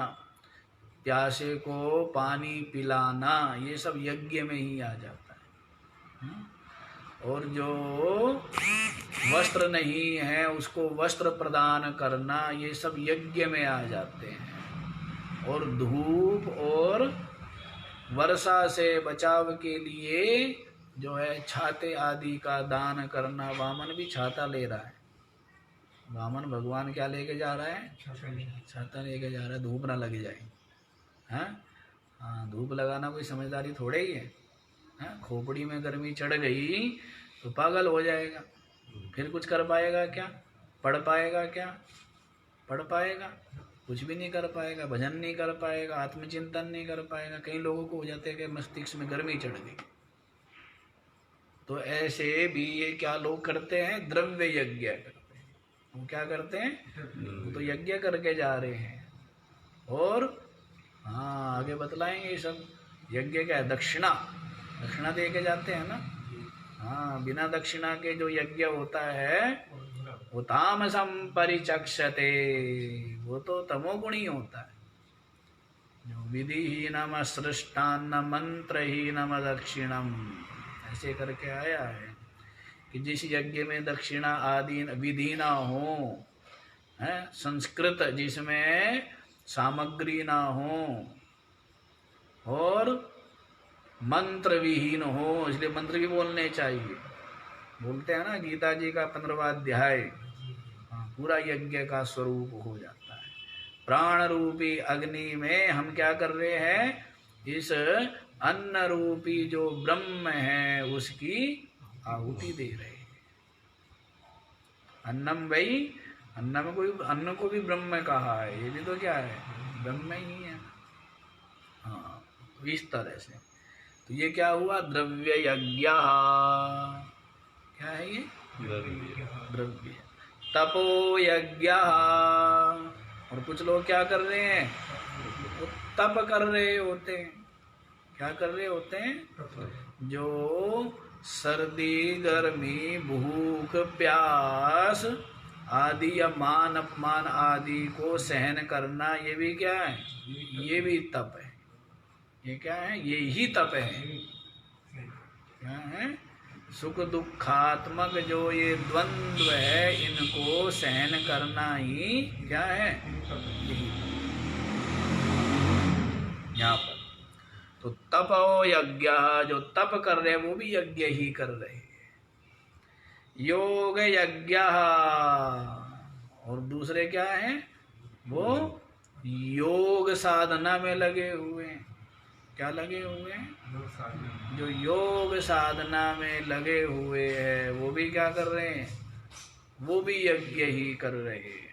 प्यासे को पानी पिलाना, ये सब यज्ञ में ही आ जाता है। और जो वस्त्र नहीं है उसको वस्त्र प्रदान करना, ये सब यज्ञ में आ जाते हैं। और धूप और वर्षा से बचाव के लिए जो है छाते आदि का दान करना। वामन भी छाता ले रहा है। वामन भगवान क्या लेके जा रहा है? छाता लेके जा रहा है, धूप ना लग जाए। हाँ, धूप लगाना कोई समझदारी थोड़े ही है। खोपड़ी में गर्मी चढ़ गई तो पागल हो जाएगा, फिर कुछ कर पाएगा क्या? पढ़ पाएगा क्या? पढ़ पाएगा? कुछ भी नहीं कर पाएगा, भजन नहीं कर पाएगा, आत्मचिंतन नहीं कर पाएगा। कई लोगों को हो जाते हैं कि मस्तिष्क में गर्मी चढ़ गई। तो ऐसे भी ये क्या लोग करते हैं? द्रव्य यज्ञ करते हैं। वो क्या करते हैं? वो तो यज्ञ करके जा रहे हैं। और हाँ, आगे बतलाएंगे ये सब। यज्ञ क्या है? दक्षिणा, दक्षिणा दे के जाते हैं ना। हाँ, बिना दक्षिणा के जो यज्ञ होता है वो तामसम परिचक्षते, वो तो तमोगुणी होता है। जो विधिहीनम सृष्टान्न मंत्रहीनम दक्षिणम, ऐसे करके आया है कि जिस यज्ञ में दक्षिणा आदि विधि ना हो, है संस्कृत जिसमें सामग्री ना हो, और मंत्र विहीन हो, इसलिए मंत्र भी बोलने चाहिए। बोलते हैं ना गीता जी का 15वां अध्याय, पूरा यज्ञ का स्वरूप हो जाता है। प्राण रूपी अग्नि में हम क्या कर रहे हैं? इस अन्न रूपी जो ब्रह्म है उसकी आहुति दे रहे हैं। अन्नम वही, अन्न को भी ब्रह्म कहा है, ये भी तो क्या है? ब्रह्म ही है। हाँ, तो इस तरह से तो ये क्या हुआ? द्रव्य यज्ञ। क्या है ये? द्रव्य। तपो यज्ञ। और कुछ लोग क्या कर रहे हैं? वो तप कर रहे होते हैं। क्या कर रहे होते हैं? जो सर्दी गर्मी भूख प्यास आदि या मान अपमान आदि को सहन करना, ये भी क्या है? ये भी तप है। ये क्या है? ये ही तप है। क्या है? सुख दुखात्मक जो ये द्वंद्व है, इनको सहन करना ही क्या है? यही यहाँ पर। तो तपो यज्ञ, जो तप कर रहे हैं वो भी यज्ञ ही कर रहे हैं। योग यज्ञ, और दूसरे क्या हैं? वो योग साधना में लगे हुए हैं। क्या लगे हुए हैं? जो योग साधना में लगे हुए हैं वो भी क्या कर रहे हैं? वो भी यज्ञ ही कर रहे हैं।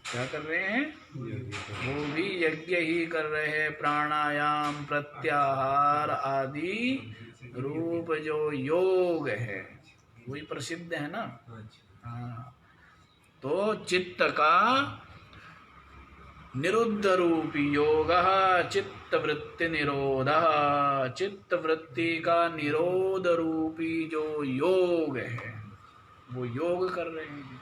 क्या कर रहे हैं? वो भी यज्ञ ही कर रहे हैं। प्राणायाम प्रत्याहार आदि रूप जो योग है वही प्रसिद्ध है ना। हाँ, तो चित्त का निरुद्ध रूपी योग, चित्त वृत्ति निरोध, चित्त वृत्ति का निरोध रूपी जो योग है वो योग कर रहे हैं।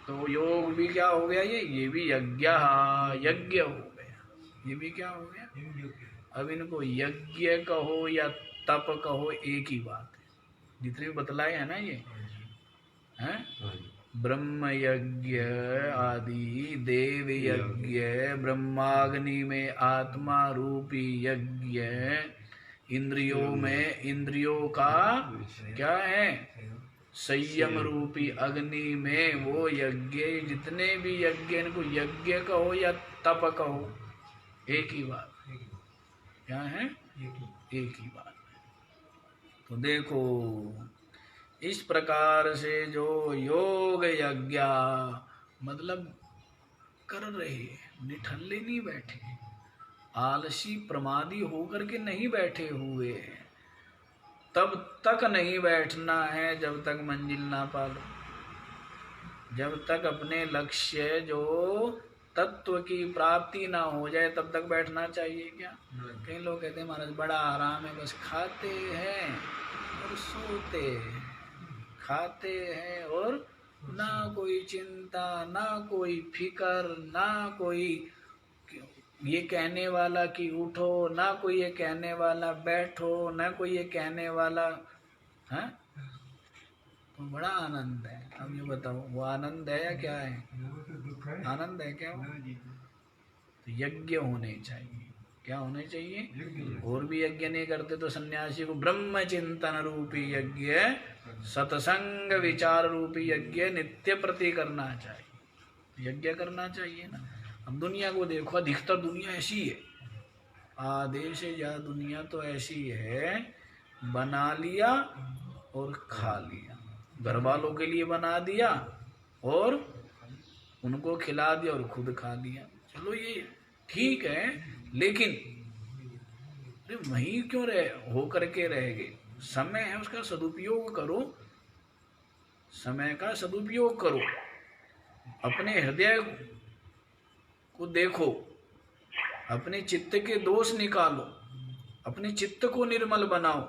तो योग भी क्या हो गया? ये भी यज्ञ हो गया। ये भी क्या हो गया? अब इनको यज्ञ कहो या तप कहो, एक ही बात है। जितने भी बतलाए हैं ना ये हैं, ब्रह्म यज्ञ आदि, देव यज्ञ, ब्रह्माग्नि में आत्मा रूपी यज्ञ, इंद्रियों में इंद्रियों का क्या है? संयम रूपी अग्नि में वो यज्ञ, जितने भी यज्ञ, इनको यज्ञ कहो या तप कहो, एक ही बात क्या है, एक ही बात। तो देखो इस प्रकार से जो योग यज्ञ मतलब कर रहे, निठल्ले नहीं बैठे, आलसी प्रमादी होकर के नहीं बैठे हुए हैं, तब तक नहीं बैठना है जब तक मंजिल ना पालो, जब तक अपने लक्ष्य जो तत्व की प्राप्ति ना हो जाए तब तक बैठना चाहिए। क्या कई लोग कहते हैं महाराज बड़ा आराम है, बस खाते हैं और सोते हैं, खाते हैं और ना कोई चिंता, ना कोई फिकर, ना कोई ये कहने वाला कि उठो, ना कोई ये कहने वाला बैठो, ना कोई ये कहने वाला है, तो बड़ा आनंद है। अब ये बताओ वो आनंद है या क्या है, आनंद है क्या वो? तो यज्ञ होने चाहिए, क्या होने चाहिए? और भी यज्ञ नहीं करते तो सन्यासी को ब्रह्म चिंतन रूपी यज्ञ, सत्संग विचार रूपी यज्ञ नित्य प्रति करना चाहिए, यज्ञ करना चाहिए ना। अब दुनिया को देखो, अधिकतर दुनिया ऐसी है, आधे से ज्यादा दुनिया तो ऐसी है, बना लिया और खा लिया, घर वालों के लिए बना दिया और उनको खिला दिया और खुद खा लिया। चलो ये ठीक है, लेकिन अरे वहीं क्यों रह हो करके रह गए? समय है, उसका सदुपयोग करो, समय का सदुपयोग करो, अपने हृदय को देखो, अपने चित्त के दोष निकालो, अपने चित्त को निर्मल बनाओ,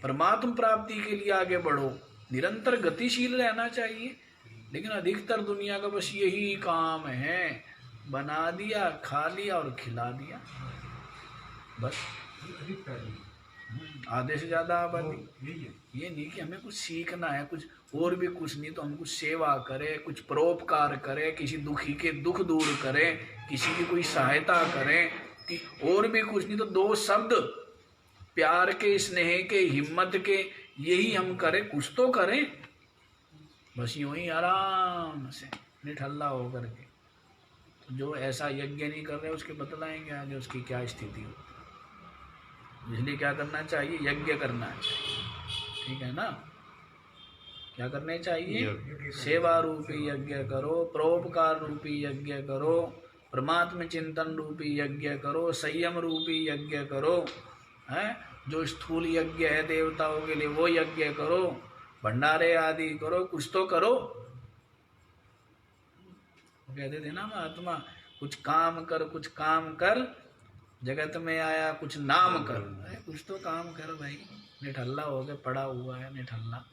परमात्म प्राप्ति के लिए आगे बढ़ो, निरंतर गतिशील रहना चाहिए। लेकिन अधिकतर दुनिया का बस यही काम है, बना दिया, खा लिया और खिला दिया, बस। आधे से ज्यादा आबादी ये नहीं कि हमें कुछ सीखना है, कुछ और भी कुछ नहीं तो हम कुछ सेवा करें, कुछ परोपकार करें, किसी दुखी के दुख दूर करें, किसी की कोई सहायता करें, कि और भी कुछ नहीं तो दो शब्द प्यार के, स्नेह के, हिम्मत के, यही हम करें, कुछ तो करें, बस यूं ही आराम से निठल्ला होकर के। तो जो ऐसा यज्ञ नहीं कर रहे उसके बतलाएंगे आगे उसकी क्या स्थिति हो। इसलिए क्या करना चाहिए? यज्ञ करना चाहिए, ठीक है ना। क्या करने चाहिए? सेवा रूपी यज्ञ करो, परोपकार रूपी यज्ञ करो, परमात्म चिंतन रूपी यज्ञ करो, संयम रूपी यज्ञ करो, है जो स्थूल यज्ञ है देवताओं के लिए वो यज्ञ करो, भंडारे आदि करो, कुछ तो करो। कहते थे ना महात्मा, कुछ काम कर, कुछ काम कर, जगत में आया कुछ नाम कर। कुछ तो काम कर भाई, निठल्ला हो गया, पड़ा हुआ है निठल्ला।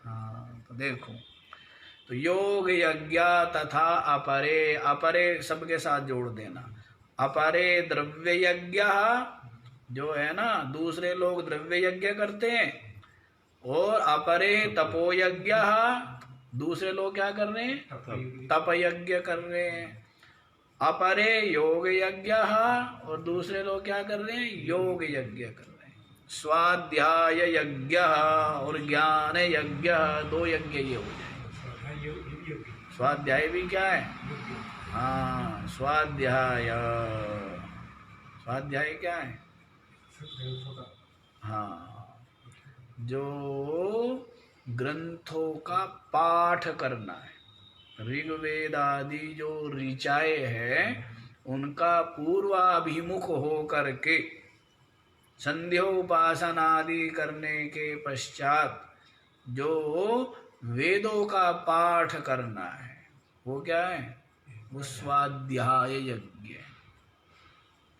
हाँ तो देखो, तो योग यज्ञ तथा अपरे, अपरे सबके साथ जोड़ देना, अपरे द्रव्य यज्ञ, जो है ना दूसरे लोग द्रव्य यज्ञ करते हैं, और अपरे तपो यज्ञ, दूसरे लोग क्या कर रहे हैं? तप यज्ञ कर रहे हैं। अपरे योग यज्ञ, और दूसरे लोग क्या कर रहे हैं? योग यज्ञ कर रहे हैं। स्वाध्याय यज्ञ और ज्ञान यज्ञ, दो यज्ञ ये हो जाए। स्वाध्याय भी क्या है? हाँ स्वाध्याय, स्वाध्याय क्या है? हाँ जो ग्रंथों का पाठ करना है, ऋग्वेद आदि जो ऋचाएँ हैं उनका पूर्वाभिमुख हो करके संध्योपासन आदि करने के पश्चात जो वेदों का पाठ करना है वो क्या है? वो स्वाध्याय यज्ञ है।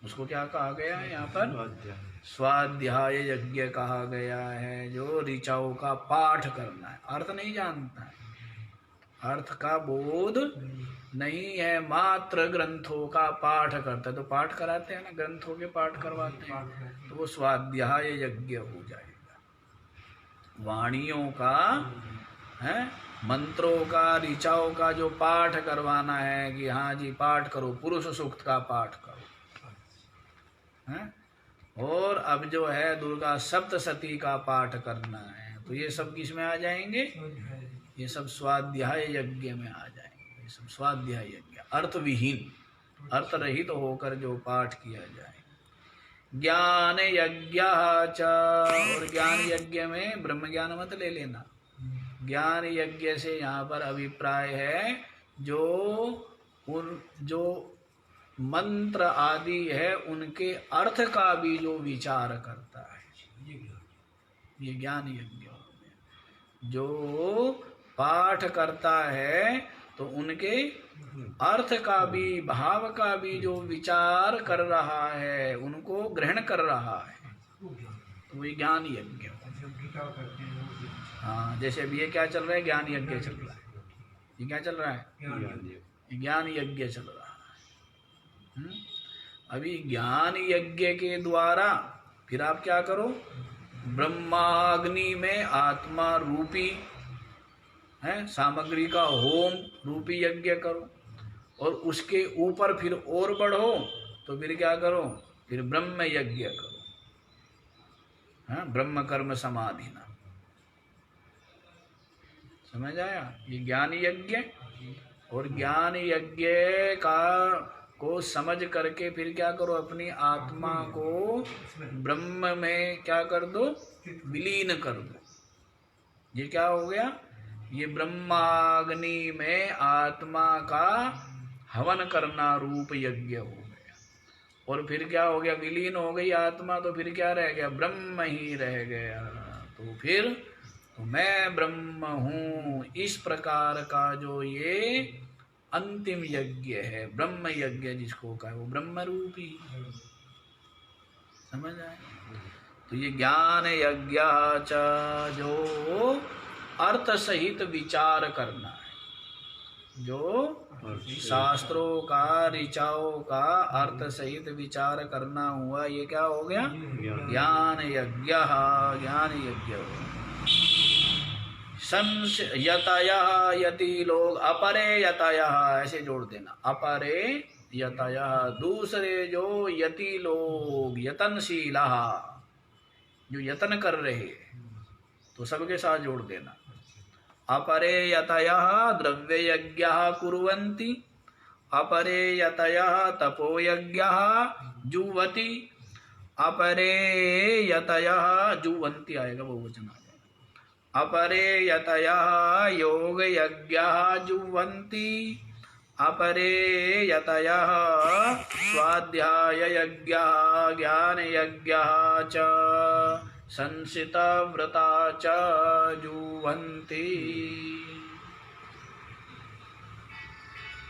उसको क्या कहा गया है यहाँ पर? स्वाध्याय यज्ञ कहा गया है। जो ऋचाओं का पाठ करना है, अर्थ नहीं जानता है, अर्थ का बोध नहीं है, मात्र ग्रंथों का पाठ करता है। तो पाठ कराते हैं ना, ग्रंथों के पाठ करवाते हैं, तो वो स्वाध्याय यज्ञ हो जाएगा। वाणियों का है, मंत्रों का, ऋचाओं का जो पाठ करवाना है कि हाँ जी पाठ करो, पुरुष सूक्त का पाठ करो है। और अब जो है दुर्गा सप्तशती का पाठ करना है, तो ये सब किस में आ जाएंगे? ये सब स्वाध्याय यज्ञ में आ जाएंगे। ये सब स्वाध्याय यज्ञ, अर्थ विहीन, अर्थ रहित तो होकर जो पाठ किया जाए। ज्ञान यज्ञ च, और ज्ञान यज्ञ में ब्रह्म ज्ञान मत ले लेना। ज्ञान यज्ञ से यहाँ पर अभिप्राय है जो मंत्र आदि है उनके अर्थ का भी जो विचार करता है, ये ज्ञान यज्ञ हो गया। जो पाठ करता है तो उनके अर्थ का भी, भाव का भी जो विचार कर रहा है, उनको ग्रहण कर रहा है, तो वही ज्ञान यज्ञ। हाँ, जैसे अभी ये क्या चल रहा है? ज्ञान यज्ञ चल रहा है। ये क्या चल रहा है? ज्ञान यज्ञ चल रहा है। अभी ज्ञान यज्ञ के द्वारा फिर आप क्या करो? ब्रह्माग्नि में आत्मा रूपी है सामग्री का होम रूपी यज्ञ करो, और उसके ऊपर फिर और बढ़ो तो फिर क्या करो? फिर ब्रह्म यज्ञ करो। हाँ, ब्रह्म कर्म समाधि ना, समझ आया? ये ज्ञान यज्ञ, और ज्ञान यज्ञ को समझ करके फिर क्या करो? अपनी आत्मा को ब्रह्म में क्या कर दो? विलीन कर दो। ये क्या हो गया? ये ब्रह्माग्नि में आत्मा का हवन करना रूप यज्ञ हो गया। और फिर क्या हो गया? विलीन हो गई आत्मा, तो फिर क्या रह गया? ब्रह्म ही रह गया। तो फिर तो मैं ब्रह्म हूँ, इस प्रकार का जो ये अंतिम यज्ञ है, ब्रह्म यज्ञ जिसको कहा, वो ब्रह्म रूपी। समझ आए? तो ये ज्ञान यज्ञ च, जो अर्थ सहित विचार करना है, जो शास्त्रों का, ऋचाओं का अर्थ सहित विचार करना हुआ, ये क्या हो गया? ज्ञान यज्ञ। ज्ञान यज्ञ यतयः, यति लोग, अपरे यतयः ऐसे जोड़ देना, अपरे यतयः दूसरे जो यति लोग, यतनशीला जो यतन कर रहे, तो सबके साथ जोड़ देना। अपरे यतयः द्रव्य यज्ञः कुर्वन्ति, अपरे यतयः तपो यज्ञः जुह्वति, अपरे यतयः जुह्वन्ति आएगा, बहुवचन आ जाएगा। अपरे यतयः योग यज्ञः जुह्वन्ति, अपरे यतयः स्वाध्याय यज्ञः ज्ञान यज्ञः च संसिता व्रता च जुह्वन्ति।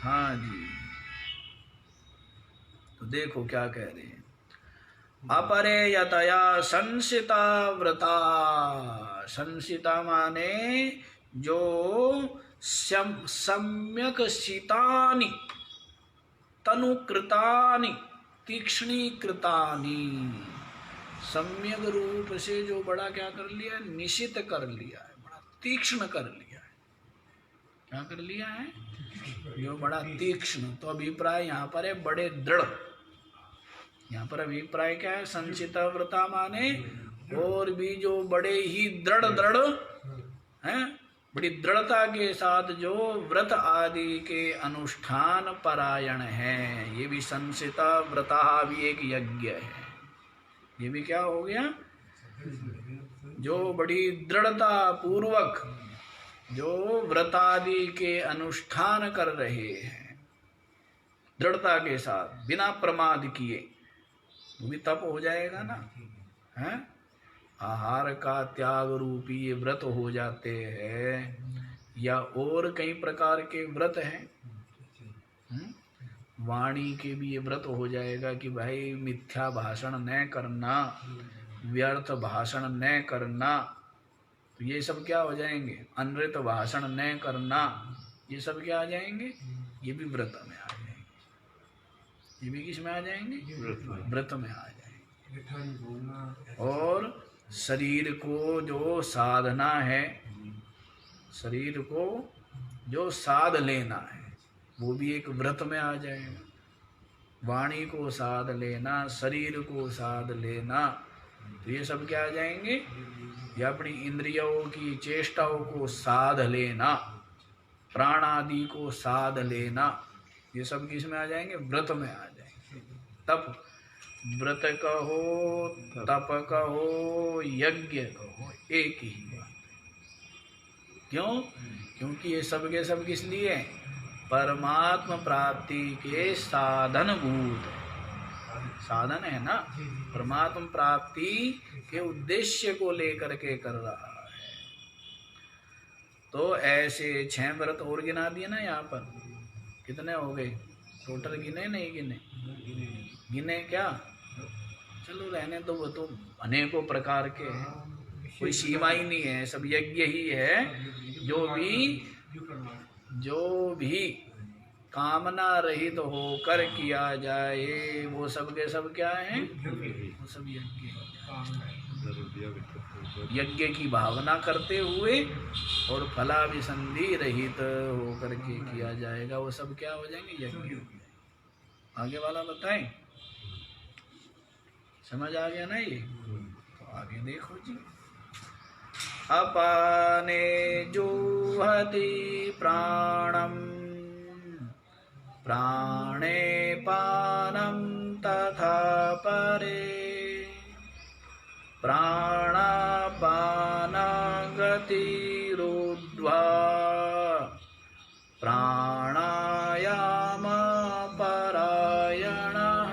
हाँ जी, तो देखो क्या कह रहे हैं। अपरे यतया संसिता व्रता, संसिता माने जो सम्यक शीतानि तनुकृतानि तीक्ष्णीकृतानि, सम्यक रूप से जो बड़ा क्या कर लिया? निशित कर लिया है, बड़ा तीक्ष्ण कर लिया है। क्या कर लिया है? जो बड़ा तीक्ष्ण। तो अभिप्राय यहाँ पर है बड़े दृढ़। यहाँ पर अभिप्राय क्या है? संचिता व्रता माने और भी जो बड़े ही दृढ़ हैं, बड़ी दृढ़ता के साथ जो व्रत आदि के अनुष्ठान परायण हैं, ये भी संचिता व्रता भी एक यज्ञ है। ये भी क्या हो गया? जो बड़ी दृढ़ता पूर्वक जो व्रत आदि के अनुष्ठान कर रहे हैं, दृढ़ता के साथ बिना प्रमाद किए, वो भी तप हो जाएगा ना, हैं? आहार का त्याग रूपी ये व्रत हो जाते हैं, या और कई प्रकार के व्रत हैं। वाणी के भी ये व्रत हो जाएगा कि भाई मिथ्या भाषण न करना, व्यर्थ भाषण न करना, तो ये सब क्या हो जाएंगे? अनृत भाषण न करना, ये सब क्या आ जाएंगे? ये भी व्रत में आ जाएंगे। ये भी किस में आ जाएंगे? व्रत में आ जाएंगे। और शरीर को जो साधना है, शरीर को जो साध लेना है, वो भी एक व्रत में आ जाएगा। वाणी को साध लेना, शरीर को साध लेना, तो ये सब क्या आ जाएंगे? ये अपनी इंद्रियों की चेष्टाओं को साध लेना, प्राण आदि को साध लेना, ये सब किस में आ जाएंगे? व्रत में आ जाएंगे। तप, व्रत कहो, तप कहो, यज्ञ कहो, एक ही बात। क्यों? क्योंकि ये सब के सब किस लिए हैं? परमात्मा प्राप्ति के साधन भूत है। साधन है ना, परमात्मा प्राप्ति के उद्देश्य को लेकर के कर रहा है। तो ऐसे 6 व्रत और गिना दिए ना यहाँ पर। कितने हो गए टोटल? गिने नहीं गिने? गिने क्या? चलो रहने दो, वो तो अनेकों प्रकार के हैं, कोई सीमा ही नहीं है, सब यज्ञ ही है। जो भी कामना रहित तो होकर किया जाए वो सब के सब क्या है? वो सब यज्ञ। यज्ञ की भावना करते हुए और फलाभिसंधि रहित होकर के किया जाएगा, वो सब क्या हो जाएंगे? यज्ञ। आगे वाला बताएं, समझ आ गया ना ये? तो आगे देखो जी। अपाने जुहति प्राणम, प्राणे पानं तथा परे, प्राणापानगतिरुद्ध्वा प्राणायाम परायणः।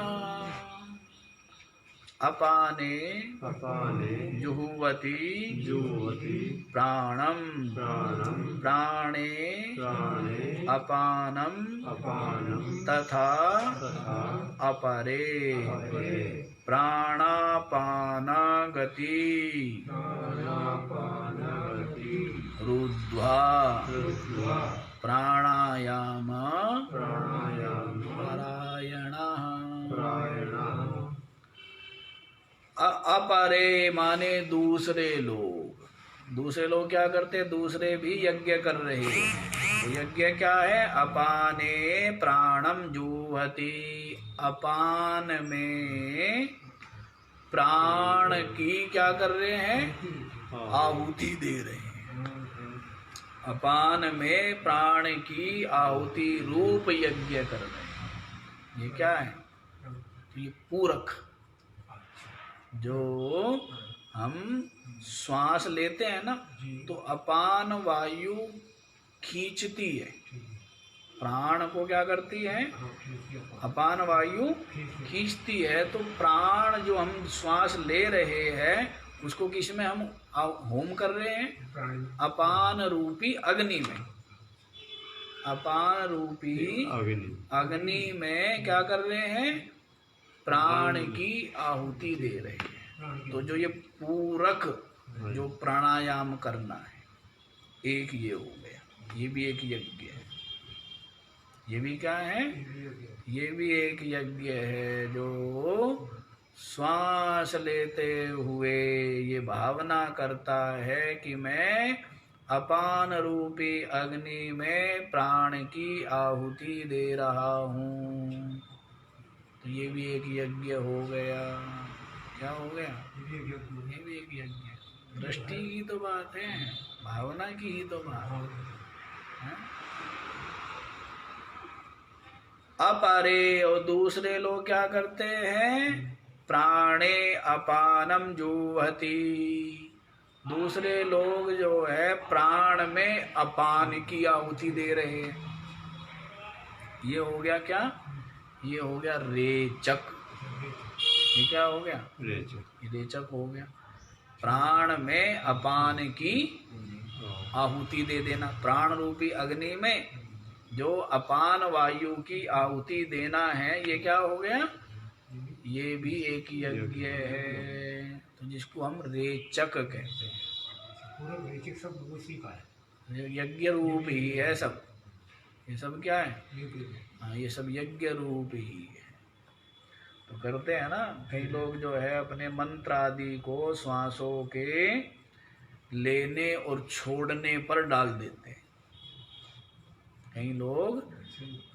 अपाने जुहुवति प्राणम प्राणे अपानम तथा अपरे प्राणापानगति रुद्ध्वा प्राणायाम परायणः। अपरे माने दूसरे लोग। दूसरे लोग क्या करते हैं? दूसरे भी यज्ञ कर रहे हैं। तो यज्ञ क्या है? अपाने प्राणम जुहति, अपान में प्राण की क्या कर रहे हैं? आहुति दे रहे हैं। अपान में प्राण की आहुति रूप यज्ञ कर रहे हैं। ये क्या है? तो ये पूरक, जो हम श्वास लेते हैं ना, तो अपान वायु खींचती है, प्राण को क्या करती है? अपान वायु खींचती है। तो प्राण जो हम श्वास ले रहे हैं उसको किस में हम होम कर रहे हैं? अपान रूपी अग्नि में। अपान रूपी अग्नि में क्या कर रहे हैं? प्राण की आहुति दे रहे हैं। तो जो ये पूरक जो प्राणायाम करना है, एक ये हो गया, ये भी एक यज्ञ है। ये भी क्या है? ये भी एक यज्ञ है, जो श्वास लेते हुए ये भावना करता है कि मैं अपान रूपी अग्नि में प्राण की आहुति दे रहा हूँ। तो ये भी एक यज्ञ हो गया। क्या हो गया? ये भी एक यज्ञ। दृष्टि की तो बात है, भावना की ही तो बात है। अपरे, और दूसरे लोग क्या करते हैं? प्राणे अपानम जुहति, दूसरे लोग जो है प्राण में अपान की आहुति दे रहे हैं। ये हो गया क्या? ये हो गया रेचक। ये क्या हो गया? रेचक हो गया। प्राण में अपान की आहुति दे देना, प्राण रूपी अग्नि में जो अपान वायु की आहुति देना है, ये क्या हो गया? ये भी एक यज्ञ है। तो जिसको हम रेचक कहते हैं, पूरा रेचक शब्द उसी का है, यज्ञ रूप ही है सब। ये सब क्या है? हाँ, ये सब यज्ञ रूप ही है। तो करते हैं ना कई लोग जो है अपने मंत्र आदि को श्वासों के लेने और छोड़ने पर डाल देते हैं। कई लोग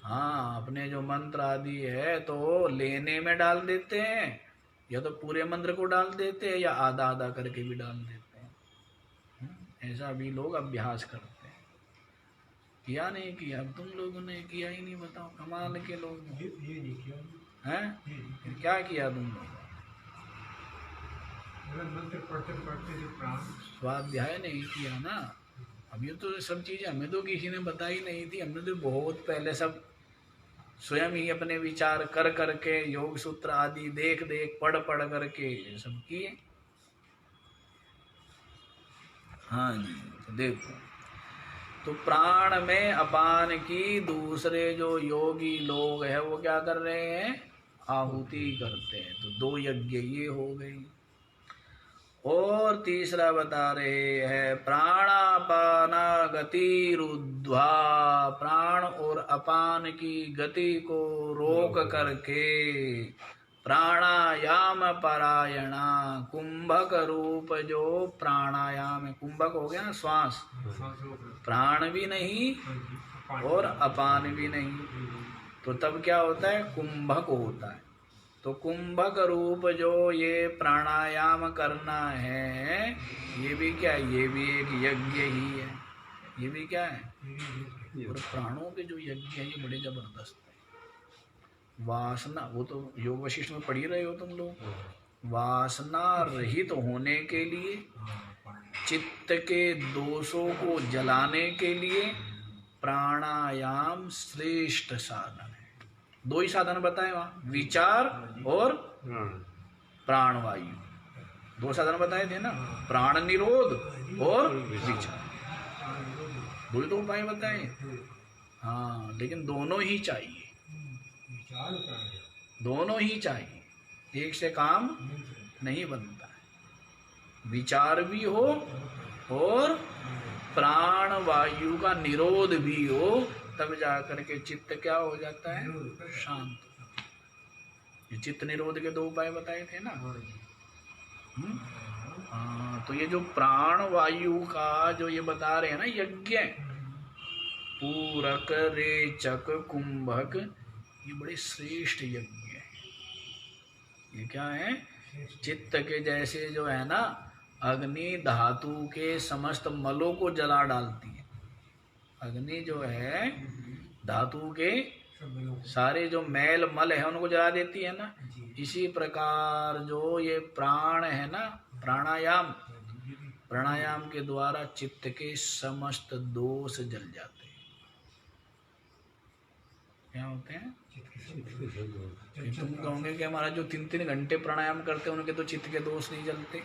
हाँ अपने जो मंत्र आदि है तो लेने में डाल देते हैं या तो पूरे मंत्र को डाल देते हैं या आधा आधा करके भी डाल देते हैं। ऐसा भी लोग अभ्यास करते हैं। किया नहीं किया? अब तुम लोगों ने किया ही नहीं, बताओ, कमाल के लोग ये नहीं किया, हैं। ये नहीं किया। फिर क्या किया तुम लोग? मतलब मंत्र पढ़ते पढ़ते जो प्राण स्वाध्याय नहीं किया ना। अब ये तो सब चीज़ें हमें तो किसी ने बताई नहीं थी। हमने तो बहुत पहले सब स्वयं ही अपने विचार कर करके योग सूत्र आदि देख देख पढ़ पढ़ करके ये सब किए। हाँ जी, तो देखो, तो प्राण में अपान की दूसरे जो योगी लोग हैं वो क्या कर रहे हैं? आहुति करते हैं। तो 2 यज्ञ ये हो गई। और तीसरा बता रहे हैं प्राणापाना गति रुद्ध्वा, प्राण और अपान की गति को रोक करके प्राणायाम परायणा, कुंभक रूप जो प्राणायाम है, कुंभक हो गया ना श्वास, सांस रोक रहे। प्राण भी नहीं हाँ जी, अपान। और अपान भी नहीं, तो तब क्या होता है? कुंभक होता है। तो कुंभक रूप जो ये प्राणायाम करना है, ये भी क्या है? ये भी एक यज्ञ ही है। ये भी क्या है? और प्राणों के जो यज्ञ है ये बड़े जबरदस्त है। वासना, वो तो योग वशिष्ठ में पढ़ ही रहे हो तुम लोग, वासना रहित होने के लिए, चित्त के दोषों को जलाने के लिए प्राणायाम श्रेष्ठ साधन है। 2 ही साधन बताए वहाँ, विचार और प्राणवायु। 2 साधन बताए थे ना, प्राण निरोध और विचार। 2 ही तो उपाय बताए। हाँ, लेकिन दोनों ही चाहिए, विचार प्राणायाम दोनों ही चाहिए, एक से काम नहीं बनता है। विचार भी हो और प्राण वायु का निरोध भी हो, तब जाकर के चित्त क्या हो जाता है? शांत। ये चित्त निरोध के 2 उपाय बताए थे ना। हाँ, तो ये जो प्राण वायु का जो ये बता रहे हैं ना यज्ञ, पूरक, रेचक, कुंभक, ये बड़े श्रेष्ठ यज्ञ है। ये क्या है? चित्त के जैसे जो है ना, अग्नि धातु के समस्त मलों को जला डालती है। अग्नि जो है धातु के सारे जो मैल मल है उनको जला देती है ना। इसी प्रकार जो ये प्राण है ना, प्राणायाम, प्राणायाम के द्वारा चित्त के समस्त दोष जल जाते हैं। क्या होते हैं? फिर तुम कहोगे कि हमारा जो 3-3 घंटे प्राणायाम करते हैं उनके तो चित्त के दोष नहीं जलते।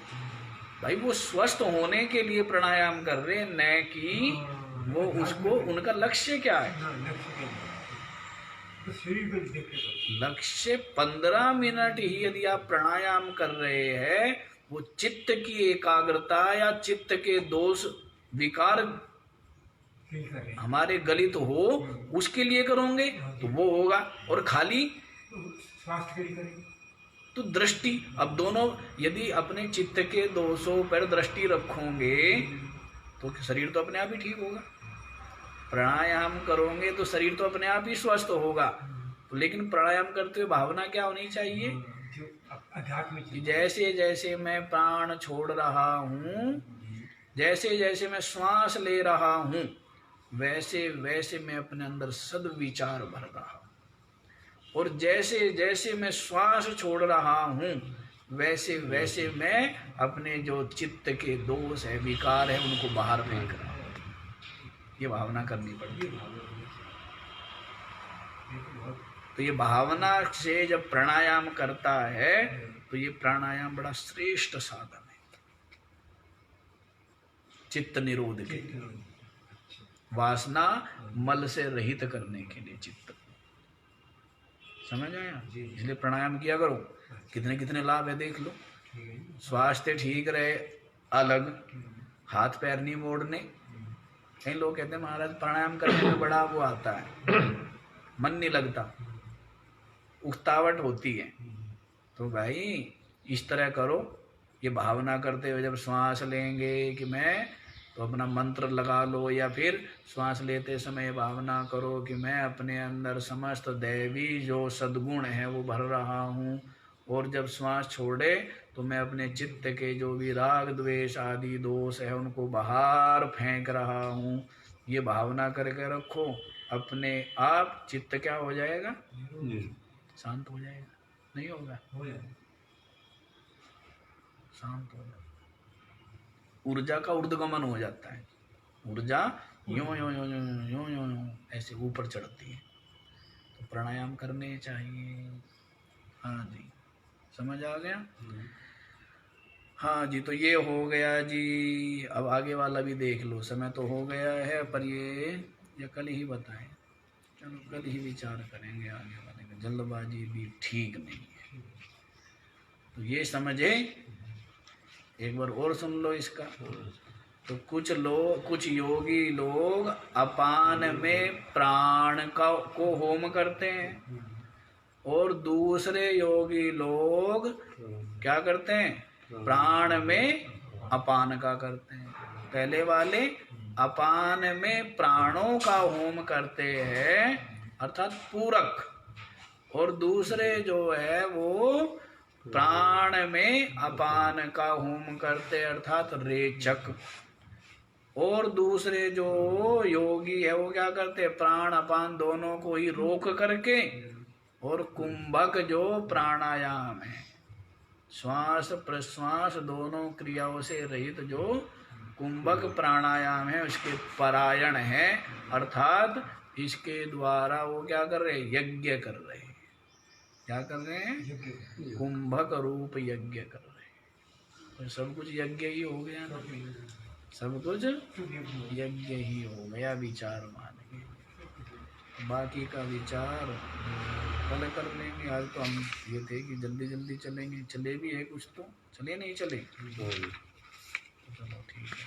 भाई वो स्वस्थ होने के लिए प्राणायाम कर रहे हैं, न कि वो उसको, उनका लक्ष्य क्या है? लक्ष्य 15 मिनट ही यदि आप प्राणायाम कर रहे हैं, वो चित्त की एकाग्रता या चित्त के दोष विकार हमारे गलित हो, उसके लिए करोगे तो वो होगा। और खाली स्वास्थ्य के लिए करेंगे तो दृष्टि, अब दोनों यदि अपने चित्त के दोषों पर दृष्टि रखोगे तो शरीर तो अपने आप ही ठीक होगा। प्राणायाम करोगे तो शरीर तो अपने आप ही स्वस्थ होगा। तो लेकिन प्राणायाम करते हुए भावना क्या होनी चाहिए? कि जैसे जैसे मैं प्राण छोड़ रहा हूँ, जैसे जैसे मैं श्वास ले रहा हूँ, वैसे वैसे मैं अपने अंदर सद्विचार भर रहा हूँ। और जैसे जैसे मैं श्वास छोड़ रहा हूँ, वैसे वैसे मैं अपने जो चित्त के दोष है, विकार है, उनको बाहर फेंक रहा हूँ। ये भावना करनी पड़ती है। तो ये भावना से जब प्राणायाम करता है तो ये प्राणायाम बड़ा श्रेष्ठ साधन है चित्त निरोध के लिए, वासना मल से रहित करने के लिए चित्त। समझ आया? इसलिए प्राणायाम किया करो। कितने कितने लाभ है देख लो। स्वास्थ्य ठीक रहे, अलग, हाथ पैर नहीं मोड़ने। कई लोग कहते हैं महाराज प्राणायाम करने में बड़ा वो आता है, मन नहीं लगता, उकतावट होती है। तो भाई इस तरह करो, ये भावना करते हुए जब श्वास लेंगे कि मैं, तो अपना मंत्र लगा लो, या फिर श्वास लेते समय भावना करो कि मैं अपने अंदर समस्त दैवी जो सद्गुण है वो भर रहा हूँ, और जब श्वास छोड़े तो मैं अपने चित्त के जो भी राग द्वेष आदि दोष है उनको बाहर फेंक रहा हूँ। ये भावना करके रखो, अपने आप चित्त क्या हो जाएगा, शांत हो जाएगा। नहीं होगा, हो जाए शांत हो जाएगा। ऊर्जा का ऊर्ध्वगमन हो जाता है, ऊर्जा यों यों यों यों यों यों यों ऐसे ऊपर चढ़ती है। तो प्राणायाम करने चाहिए। हाँ जी, समझ आ गया। हाँ जी, तो ये हो गया जी। अब आगे वाला भी देख लो, समय तो हो गया है पर ये कल ही बताएं। चलो कल ही विचार करेंगे आगे वाले का, जल्दबाजी भी ठीक नहीं है। तो ये समझे, एक बार और सुन लो इसका। तो कुछ योगी लोग अपान में प्राण को होम करते हैं और दूसरे योगी लोग क्या करते हैं, प्राण में अपान का करते हैं। पहले वाले अपान में प्राणों का होम करते हैं अर्थात पूरक, और दूसरे जो है वो प्राण में अपान का होम करते अर्थात रेचक। और दूसरे जो योगी है वो क्या करते, प्राण अपान दोनों को ही रोक करके, और कुंभक जो प्राणायाम है, श्वास प्रश्वास दोनों क्रियाओं से रहित जो कुंभक प्राणायाम है उसके परायण है, अर्थात इसके द्वारा वो क्या कर रहे, यज्ञ कर रहे हैं। क्या कर रहे हैं, कुंभक रूप यज्ञ कर रहे हैं। तो सब कुछ यज्ञ ही हो गया ना, सब कुछ यज्ञ ही हो गया, विचार मान के। बाकी का विचार कल कर लेंगे। आज तो हम ये थे कि जल्दी जल्दी चलेंगे, चले भी है कुछ तो, चले नहीं चले, चलो ठीक है।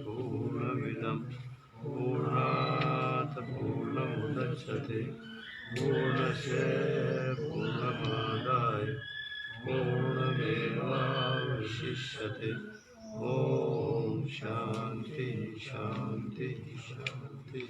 पूर्णमिदं पूर्णात् पूर्णमुदच्यते पूर्णस्य पूर्णमादाय पूर्णमेवावशिष्यते। ॐ शान्ति शान्ति शान्ति।